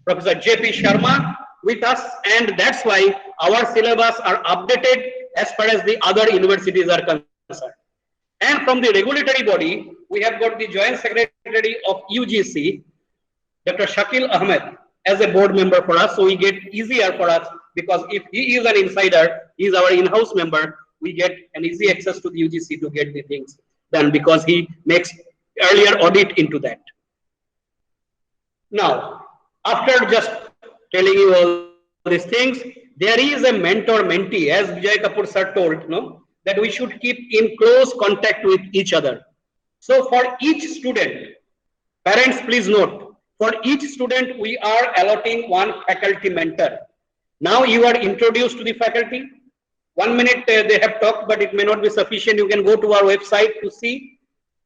Professor J.P. Sharma with us, and that's why our syllabus are updated as far as the other universities are concerned. And from the regulatory body, we have got the Joint Secretary of UGC, Dr. Shakil Ahmed, as a board member for us. So we get easier for us because if he is an insider, he is our in-house member, we get an easy access to the UGC to get the things done because he makes earlier audit into that. Now, after just telling you all these things, there is a mentor-mentee, as Vijay Kapoor sir told, no, that we should keep in close contact with each other. So for each student, parents please note, for each student we are allotting one faculty mentor. Now you are introduced to the faculty. 1 minute they have talked, but it may not be sufficient. You can go to our website to see.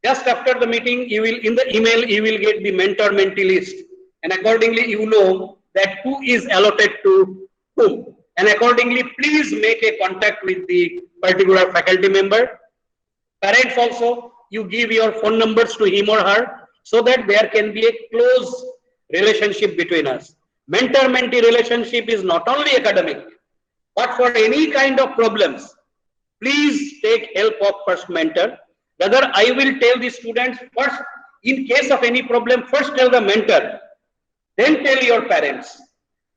Just after the meeting, you will, in the email, you will get the mentor-mentee list. And accordingly, you know that who is allotted to whom. And accordingly, please make a contact with the particular faculty member. Parents also, you give your phone numbers to him or her so that there can be a close relationship between us. Mentor-mentee relationship is not only academic, but for any kind of problems, please take help of first mentor. Rather, I will tell the students first, in case of any problem, first tell the mentor, then tell your parents.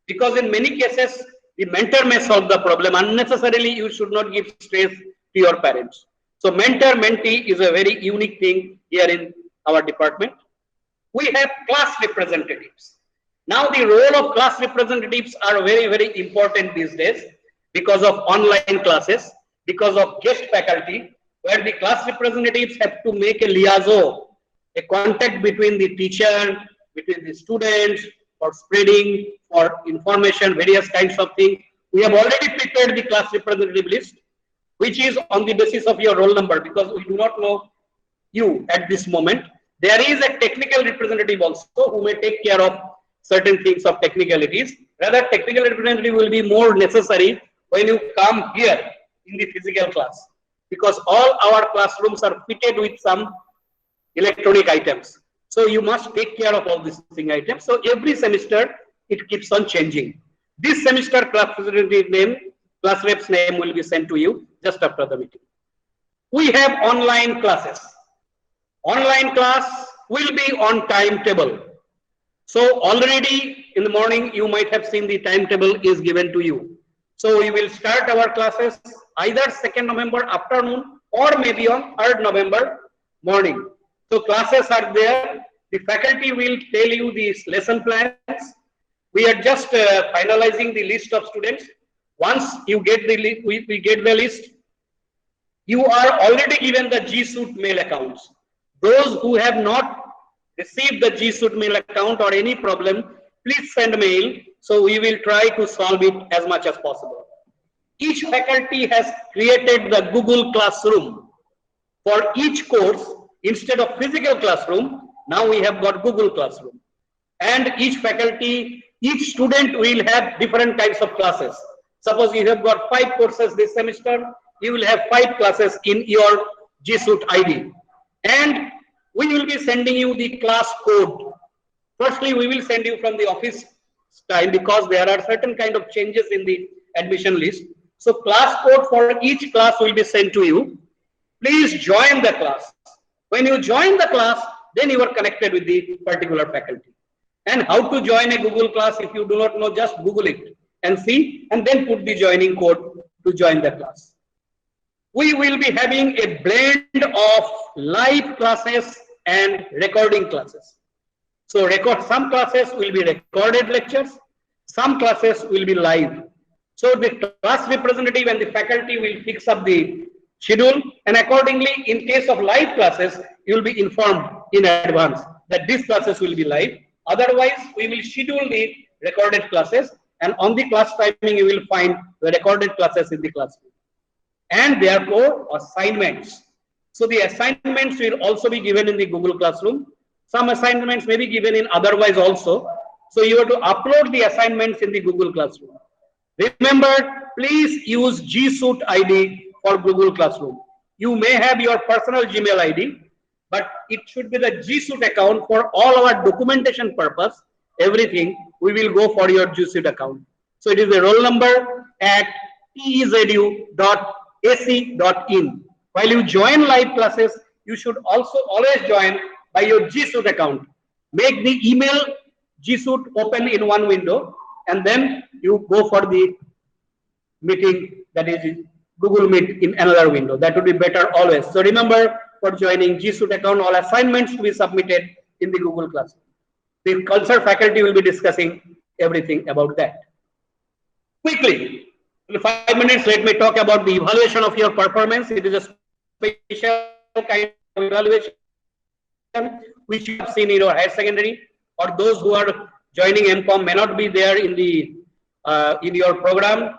Because in many cases, the mentor may solve the problem. Unnecessarily, you should not give stress to your parents. So mentor-mentee is a very unique thing here in our department. We have class representatives. Now the role of class representatives are very, very important these days because of online classes, because of guest faculty, where the class representatives have to make a liaison, a contact between the teacher, between the students, for spreading, for information, various kinds of things. We have already prepared the class representative list, which is on the basis of your roll number, because we do not know you at this moment. There is a technical representative also who may take care of certain things of technicalities. Rather, technical representative will be more necessary when you come here in the physical class, because all our classrooms are fitted with some electronic items. So you must take care of all these thing items. So every semester it keeps on changing. This semester class representative name, class rep's name will be sent to you just after the meeting. We have online classes. Online class will be on timetable. So already in the morning you might have seen the timetable is given to you. So we will start our classes either 2nd November afternoon or maybe on 3rd November morning. So classes are there. The faculty will tell you these lesson plans. We are just finalizing the list of students. Once you get the we get the list, you are already given the G Suite mail accounts. Those who have not received the G Suite mail account or any problem, please send mail. So we will try to solve it as much as possible. Each faculty has created the Google Classroom for each course. Instead of physical classroom, now we have got Google Classroom. And each faculty, each student will have different types of classes. Suppose you have got 5 courses this semester, you will have 5 classes in your G Suite ID. And we will be sending you the class code. Firstly, we will send you from the office style because there are certain kind of changes in the admission list. So class code for each class will be sent to you. Please join the class. When you join the class, then you are connected with the particular faculty. And how to join a Google class, if you do not know, just Google it and see, and then put the joining code to join the class. We will be having a blend of live classes and recording classes. So some classes will be recorded lectures, some classes will be live. So the class representative and the faculty will fix up the schedule, and accordingly, in case of live classes, you will be informed in advance that these classes will be live. Otherwise, we will schedule the recorded classes, and on the class timing, you will find the recorded classes in the classroom. And therefore, assignments. So the assignments will also be given in the Google Classroom. Some assignments may be given in otherwise also. So you have to upload the assignments in the Google Classroom. Remember, please use G Suite ID for Google Classroom. You may have your personal Gmail ID, but it should be the G Suite account for all our documentation purpose. Everything we will go for your G Suite account. So it is the roll number at tezu.ac.in. While you join live classes, you should also always join by your G Suite account. Make the email G Suite open in one window, and then you go for the meeting, that is Google Meet, in another window. That would be better always. So remember, for joining G Suite account, all assignments to be submitted in the Google Classroom. The culture faculty will be discussing everything about that. Quickly, in 5 minutes, let me talk about the evaluation of your performance. It is a special kind of evaluation which you have seen in your higher secondary, or those who are joining MCOM may not be there in the in your program.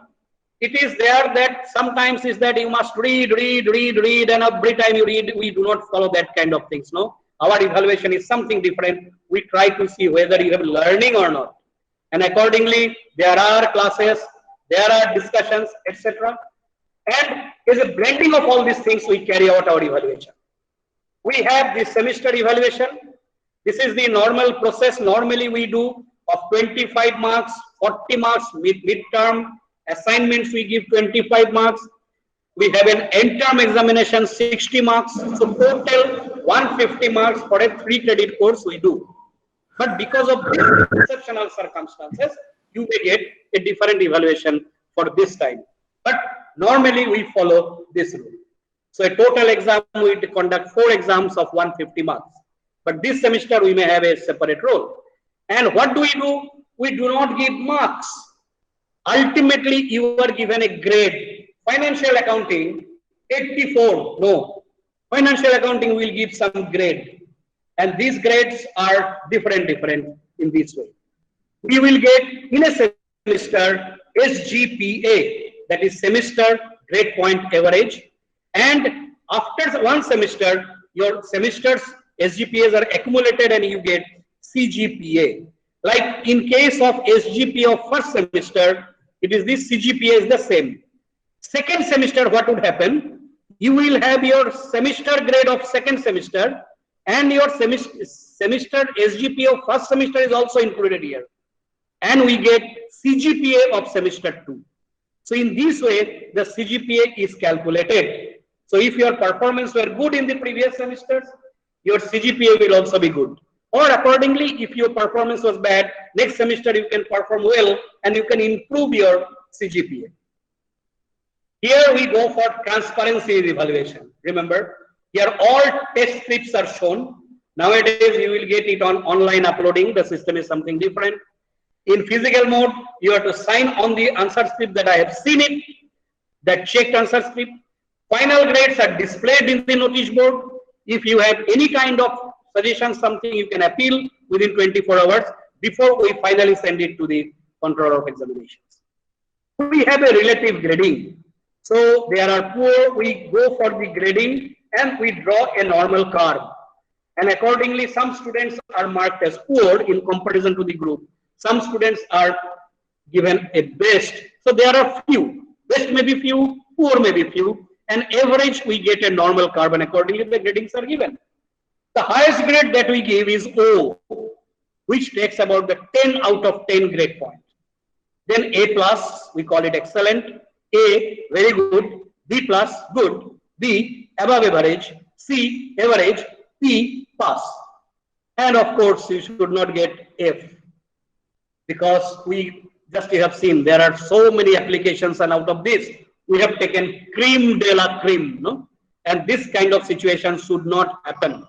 It is there that sometimes is that you must read, and every time you read, we do not follow that kind of things. No, our evaluation is something different. We try to see whether you have learning or not, and accordingly, there are classes, there are discussions, etc. And as a blending of all these things, we carry out our evaluation. We have the semester evaluation. This is the normal process. Normally we do of 25 marks, 40 marks midterm. Assignments we give 25 marks. We have an end term examination 60 marks. So total 150 marks for a 3 credit course we do. But because of exceptional circumstances, you may get a different evaluation for this time. But normally we follow this rule. So a total exam, we conduct 4 exams of 150 marks. But this semester we may have a separate role. And what do? We do not give marks. Ultimately, you are given a grade. Financial accounting, 84. No. Financial accounting will give some grade. And these grades are different in this way. We will get in a semester SGPA, that is semester grade point average. And after one semester, your semesters SGPAs are accumulated and you get CGPA. Like in case of SGPA of first semester, it is this CGPA is the same. Second semester, what would happen? You will have your semester grade of second semester, and your semester SGPA of first semester is also included here. And we get CGPA of semester 2. So in this way, the CGPA is calculated. So if your performance were good in the previous semesters, your CGPA will also be good. Or accordingly, if your performance was bad, next semester you can perform well and you can improve your CGPA. Here we go for transparency evaluation. Remember, here all test scripts are shown. Nowadays, you will get it on online uploading. The system is something different. In physical mode, you have to sign on the answer script that I have seen it, that checked answer script. Final grades are displayed in the notice board. If you have any kind of suggestion, something, you can appeal within 24 hours before we finally send it to the controller of examinations. We have a relative grading. So there are poor, we go for the grading and we draw a normal curve. And accordingly, some students are marked as poor in comparison to the group. Some students are given a best. So there are few. Best may be few, poor may be few. and average we get a normal carbon. Accordingly, the gradings are given. The highest grade that we give is O, which takes about the 10 out of 10 grade point. Then A plus, we call it excellent. A, very good. B plus, good. B, above average. C, average. P, pass. And of course, you should not get F, because we just have seen there are so many applications, and out of this, we have taken cream de la cream, no? And this kind of situation should not happen.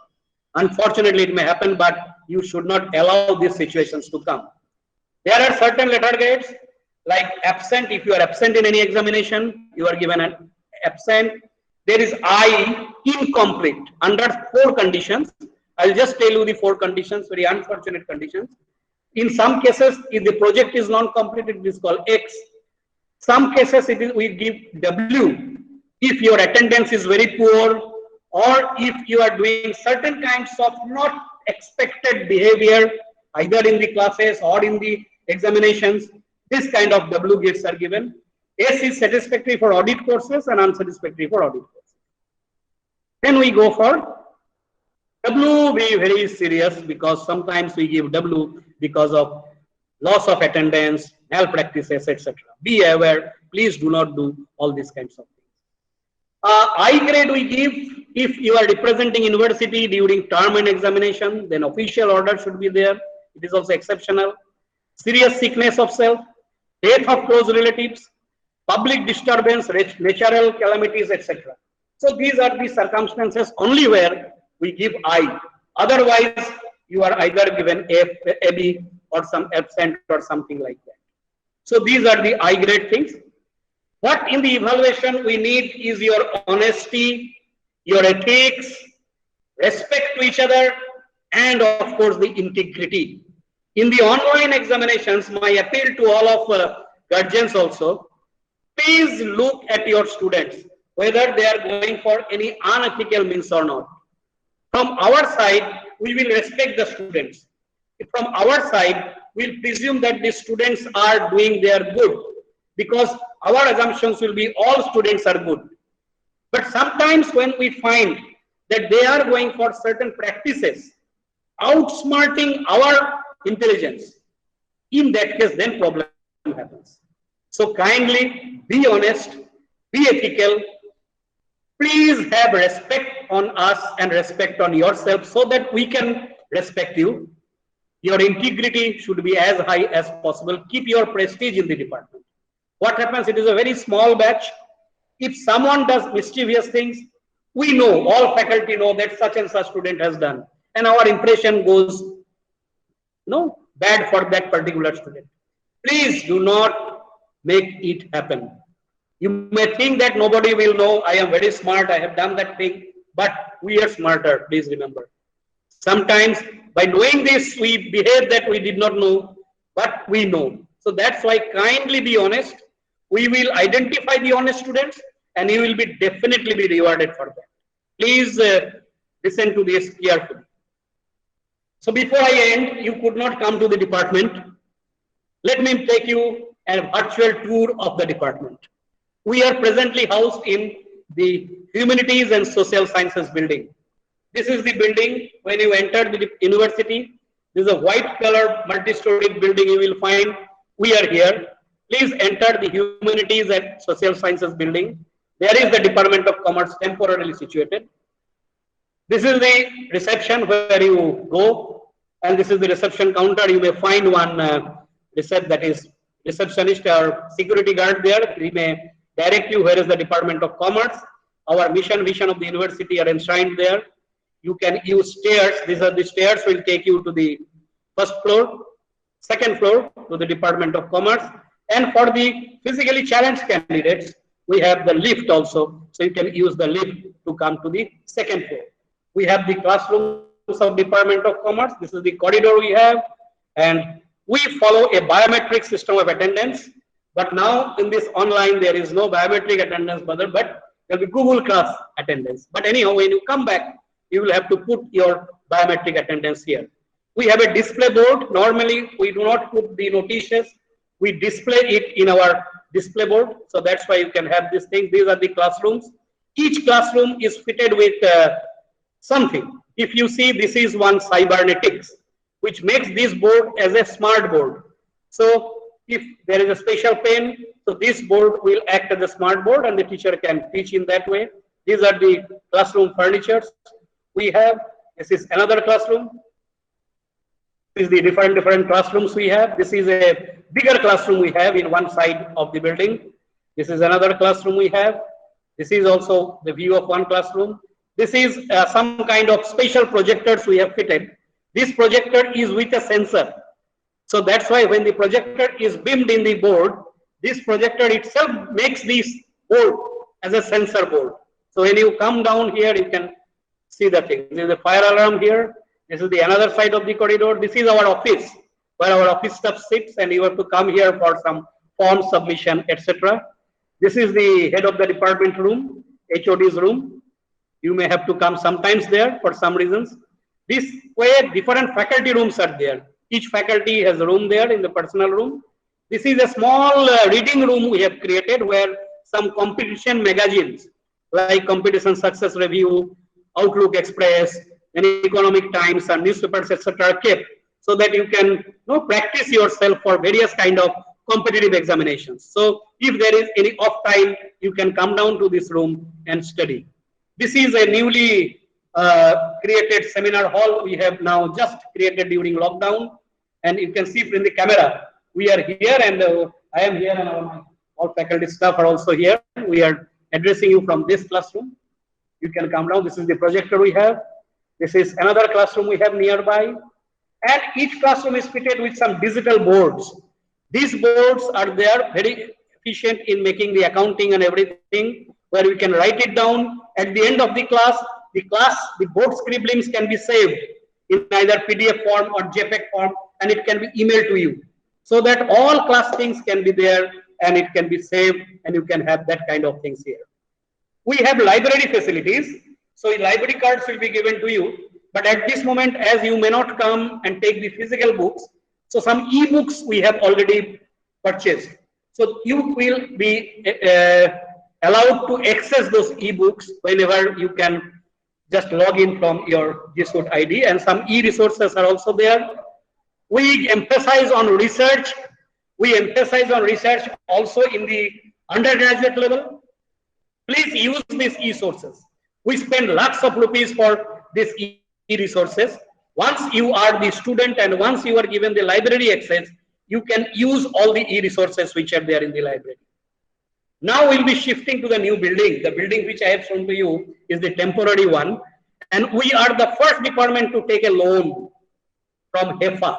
Unfortunately, it may happen, but you should not allow these situations to come. There are certain letter grades, like absent. If you are absent in any examination, you are given an absent. There is I, incomplete, under 4 conditions. I'll just tell you the 4 conditions, very unfortunate conditions. In some cases, if the project is non-complete, it is called X. Some cases, we give W if your attendance is very poor, or if you are doing certain kinds of not expected behavior, either in the classes or in the examinations. This kind of W grades are given. S is satisfactory for audit courses and unsatisfactory for audit courses. Then we go for W, be very serious, because sometimes we give W because of loss of attendance, malpractices, etc. Be aware, please do not do all these kinds of things. I grade we give if you are representing university during term and examination, then official order should be there. It is also exceptional. Serious sickness of self, death of close relatives, public disturbance, natural calamities, etc. So these are the circumstances only where we give I. Otherwise, you are either given A, B, or some absent or something like that. So these are the I grade things. What in the evaluation we need is your honesty, your ethics, respect to each other, and of course the integrity. In the online examinations, my appeal to all of guardians also, please look at your students, whether they are going for any unethical means or not. From our side, we will respect the students. From our side, we'll presume that the students are doing their good, because our assumptions will be all students are good. But sometimes when we find that they are going for certain practices, outsmarting our intelligence, in that case, then problem happens. So kindly be honest, be ethical. Please have respect on us and respect on yourself so that we can respect you. Your integrity should be as high as possible. Keep your prestige in the department. What happens, it is a very small batch. If someone does mischievous things, we know, all faculty know that such and such student has done. And our impression goes, bad for that particular student. Please do not make it happen. You may think that nobody will know, I am very smart, I have done that thing, but we are smarter, please remember. Sometimes by knowing this, we behave that we did not know, but we know. So that's why kindly be honest. We will identify the honest students and you will be definitely be rewarded for that. Please listen to this carefully. So before I end, you could not come to the department. Let me take you a virtual tour of the department. We are presently housed in the Humanities and Social Sciences building. This is the building when you enter the university. This is a white color multi-storied building you will find. We are here. Please enter the Humanities and Social Sciences building. There is the Department of Commerce temporarily situated. This is the reception where you go, and this is the reception counter. You may find one that is receptionist or security guard there. He may direct you where is the Department of Commerce. Our mission, vision of the university are enshrined there. You can use stairs. These are the stairs will take you to the first floor, second floor to the Department of Commerce. And for the physically challenged candidates, we have the lift also. So you can use the lift to come to the second floor. We have the classrooms of Department of Commerce. This is the corridor we have. And we follow a biometric system of attendance. But now in this online, there is no biometric attendance, but there will be Google Class attendance. But anyhow, when you come back, you will have to put your biometric attendance here. We have a display board. Normally, we do not put the notices. We display it in our display board. So that's why you can have these things. These are the classrooms. Each classroom is fitted with something. If you see, this is one cybernetics, which makes this board as a smart board. So if there is a special pen, so this board will act as a smart board and the teacher can teach in that way. These are the classroom furnitures we have. This is another classroom. This is the different classrooms we have. This is a bigger classroom we have in one side of the building. This is another classroom we have. This is also the view of one classroom. This is some kind of special projectors we have fitted. This projector is with a sensor. So that's why when the projector is beamed in the board, this projector itself makes this board as a sensor board. So when you come down here, you can see the thing. This is the fire alarm here. This is the another side of the corridor. This is our office, where our office staff sits, and you have to come here for some form submission, etc. This is the head of the department room, HOD's room. You may have to come sometimes there for some reasons. This way, different faculty rooms are there. Each faculty has a room there in the personal room. This is a small reading room we have created where some competition magazines like Competition Success Review, Outlook Express, and Economic Times and newspapers, etc. are kept so that you can practice yourself for various kind of competitive examinations. So if there is any off time, you can come down to this room and study. This is a newly created seminar hall we have now just created during lockdown, and you can see in the camera we are here, and I am here, and all faculty staff are also here. We are addressing you from this classroom. You can come down. This is the projector we have. This is another classroom we have nearby, and each classroom is fitted with some digital boards. These boards are there very efficient in making the accounting and everything, where we can write it down at the end of the class. The board scribblings can be saved in either PDF form or JPEG form, and it can be emailed to you, so that all class things can be there and it can be saved, and you can have that kind of things here. We have library facilities, so library cards will be given to you, but at this moment, as you may not come and take the physical books, so some e-books we have already purchased. So you will be allowed to access those e-books whenever you can just log in from your G Suite ID, and some e-resources are also there. We emphasize on research. We emphasize on research also in the undergraduate level. Please use these e-sources. We spend lakhs of rupees for these e-resources. Once you are the student and once you are given the library access, you can use all the e-resources which are there in the library. Now we'll be shifting to the new building. The building which I have shown to you is the temporary one, and we are the first department to take a loan from HEFA,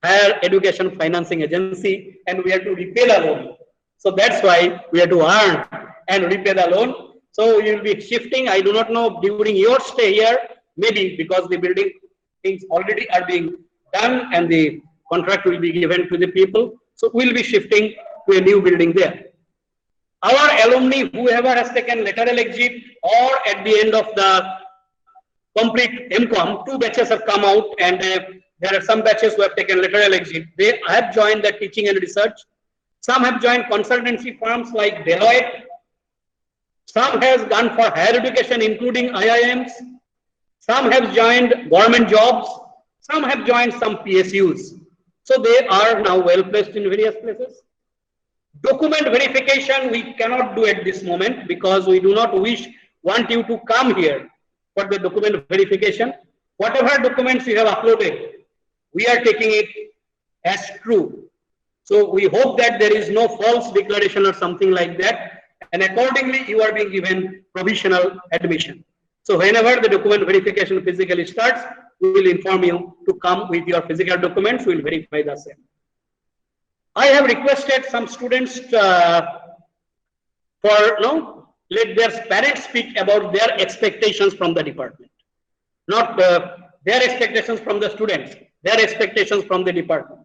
Higher Education Financing Agency, and we have to repay the loan. So that's why we have to earn and repay the loan. So we will be shifting. I do not know during your stay here, maybe because the building things already are being done and the contract will be given to the people. So we'll be shifting to a new building there. Our alumni, whoever has taken lateral exit or at the end of the complete MCOM, 2 batches have come out, and there are some batches who have taken lateral exit. They have joined the teaching and research. Some have joined consultancy firms like Deloitte. Some has gone for higher education, including IIMs. Some have joined government jobs. Some have joined some PSUs. So they are now well placed in various places. Document verification we cannot do at this moment because we do not want you to come here for the document verification. Whatever documents you have uploaded, we are taking it as true. So we hope that there is no false declaration or something like that, and accordingly you are being given provisional admission. So whenever the document verification physically starts, we will inform you to come with your physical documents. We will verify the same. I have requested some students let their parents speak about their expectations from the department, not their expectations from the students, their expectations from the department.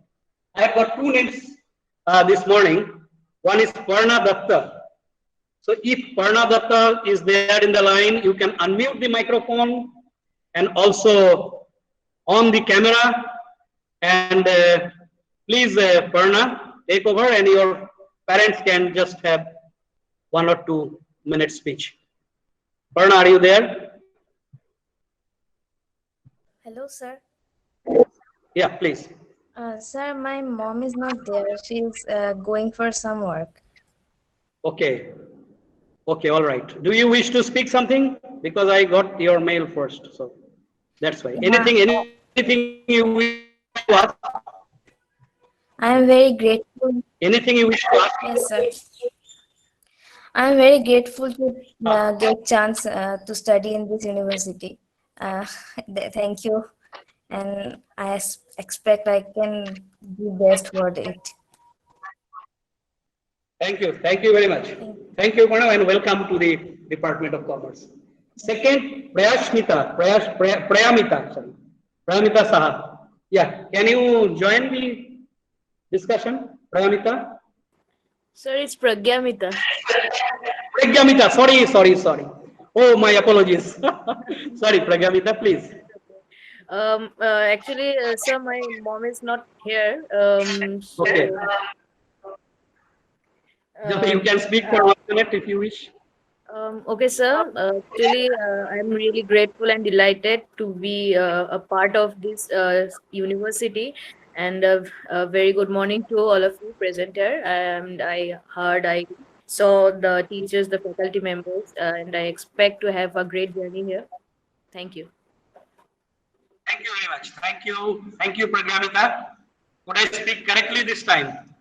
I have got 2 names this morning. One is Parna Datta. So if Parna Datta is there in the line, you can unmute the microphone and also on the camera, and please, Parna, take over, and your parents can just have 1 or 2 minute speech. Parna, are you there?
Hello, sir.
Yeah, please.
Sir, my mom is not there. She's going for some work.
Okay. Okay, all right. Do you wish to speak something? Because I got your mail first, so that's why. Anything you wish to ask?
I am very grateful.
Anything you wish to ask?
Yes, sir. I am very grateful to get chance to study in this university. Thank you, and I expect I can do best for it.
Thank you. Thank you very much. Thank you, Pranav, and welcome to the Department of Commerce. Second, Prayamita Saha. Yeah, can you join the discussion, Prayamita?
Sir, it's Pragyamita.
Pragyamita, sorry. Oh, my apologies. Sorry, Pragyamita, please.
Actually, sir, my mom is not here.
Okay. You can speak for 1 minute if you wish.
Okay, sir. Actually, I'm really grateful and delighted to be a part of this university. And a very good morning to all of you present here. And I saw the teachers, the faculty members, and I expect to have a great journey here. Thank you.
Thank you very much. Thank you, Pragyamita. Could I speak correctly this time?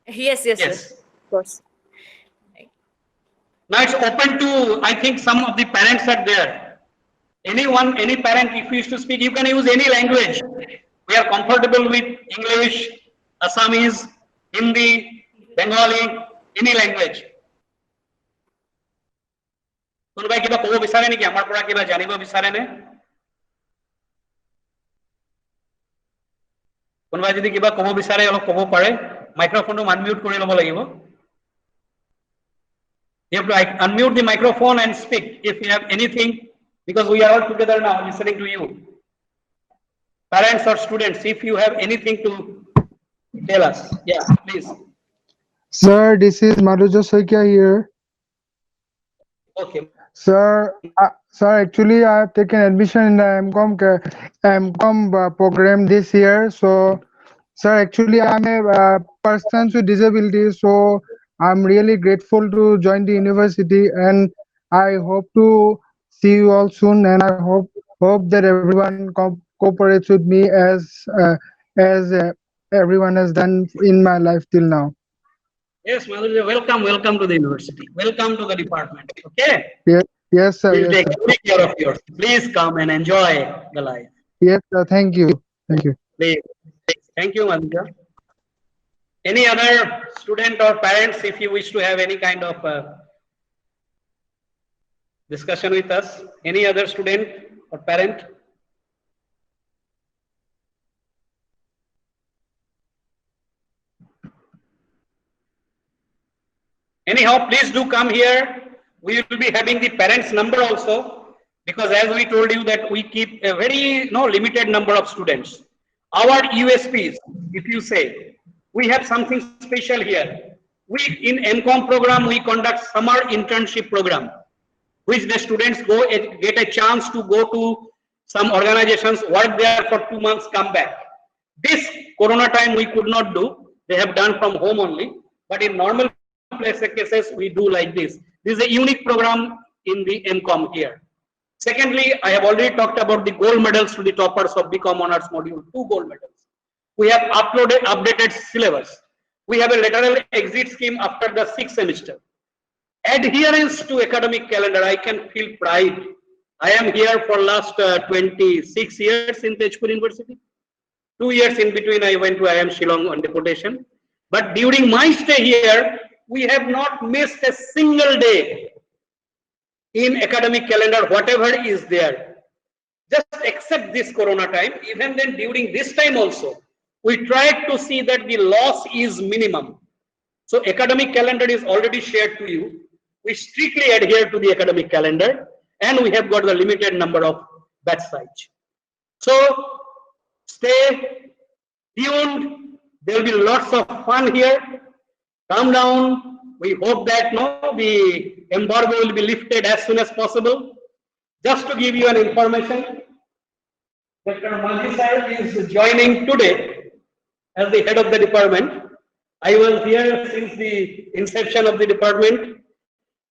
Yes, sir. Of course.
Now it's open to, I think some of the parents are there. Any parent, if you wish to speak, you can use any language. We are comfortable with English, Assamese, Hindi, Bengali, any language. কোনোবাই কিবা ক'ব বিচাৰে নেকি আমাৰ পৰা কিবা জানিব বিচাৰে নে কোনোবাই যদি কিবা ক'ব বিচাৰে অলপ ক'ব পাৰে মাইক্ৰোফোনটো আনমিউট কৰি ল'ব লাগিব You have to unmute the microphone and speak if you have anything, because we are all together now listening to you. Parents or students, if you have anything to tell us. Yeah, please.
Sir, this is Madhuja Soikia here.
Okay.
Sir, actually I have taken admission in the MCOM program this year. So, sir, actually I'm a person with disability, so I'm really grateful to join the university, and I hope to see you all soon, and I hope that everyone cooperates with me as everyone has done in my life till now.
Yes, Madhurya, welcome to the university. Welcome to the department. Okay?
Yes, sir.
We'll
Yes,
take
sir.
good care of yours. Please come and enjoy the life.
Yes, sir. Thank you.
Please. Thank you, Madhurya. Any other student or parents, if you wish to have any kind of discussion with us? Any other student or parent? Anyhow, please do come here. We will be having the parents' number also, because as we told you that we keep a very limited number of students. Our USPs, if you say, we have something special here. We in MCOM program, we conduct summer internship program, which the students go and get a chance to go to some organizations, work there for 2 months, come back. This Corona time we could not do. They have done from home only. But in normal cases, we do like this. This is a unique program in the MCOM here. Secondly, I have already talked about the gold medals to the toppers of BCom Honors Module, 2 gold medals. We have updated syllabus. We have a lateral exit scheme after the 6th semester. Adherence to academic calendar, I can feel pride. I am here for last 26 years in Tezpur University. 2 years in between, I went to IIM Shillong on deputation. But during my stay here, we have not missed a single day in academic calendar, whatever is there. Just except this Corona time, even then during this time also, we tried to see that the loss is minimum. So academic calendar is already shared to you. We strictly adhere to the academic calendar, and we have got the limited number of batch size. So stay tuned. There will be lots of fun here. Come down, We hope that the embargo will be lifted as soon as possible. Just to give you an information, Dr. Maji sir is joining today as the head of the department. I was here since the inception of the department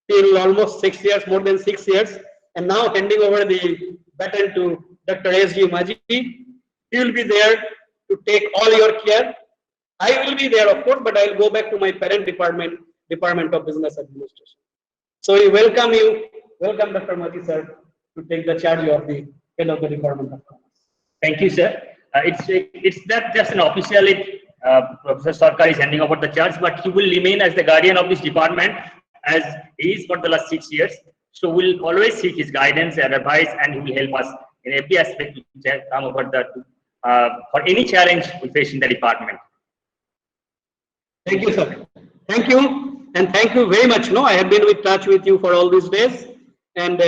till almost 6 years, more than 6 years, and now handing over the baton to Dr. S.G. Maji. He will be there to take all your care. I will be there, of course, but I will go back to my parent department, Department of Business Administration. So we welcome you. Welcome, Dr. Maji sir, to take the charge of the head of the Department of Commerce.
Thank you, sir. It's not just an official. Professor Sarkar is handing over the charge, but he will remain as the guardian of this department as he is for the last 6 years. So we'll always seek his guidance and advice, and he will help us in every aspect to come over for any challenge we face in the department.
Thank you, sir. Thank you, and thank you very much. I have been in touch with you for all these days, and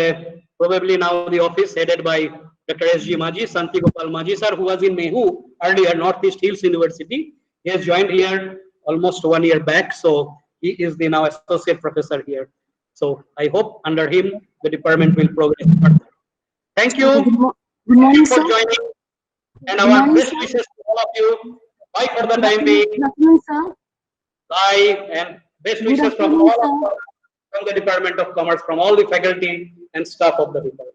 probably now the office headed by Dr. S.G. Maji, Santi Gopal Maji sir, who was in Mehu earlier, Northeast Hills University. He has joined here almost 1 year back, so he is the now associate professor here. So I hope under him the department will progress further. Thank you.
Good morning,
for
sir.
joining, and our best wishes to all of you. Bye for the time being.
Good afternoon, sir.
Bye, and best
Good
wishes from
afternoon,
all
sir.
of us, from the Department of Commerce, from all the faculty and staff of the department.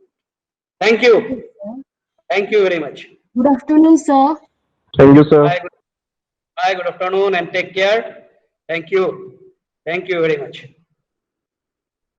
Thank you. Thank you very much.
Good afternoon, sir.
Thank you, sir.
Bye, good afternoon, and take care. Thank you. Thank you very much.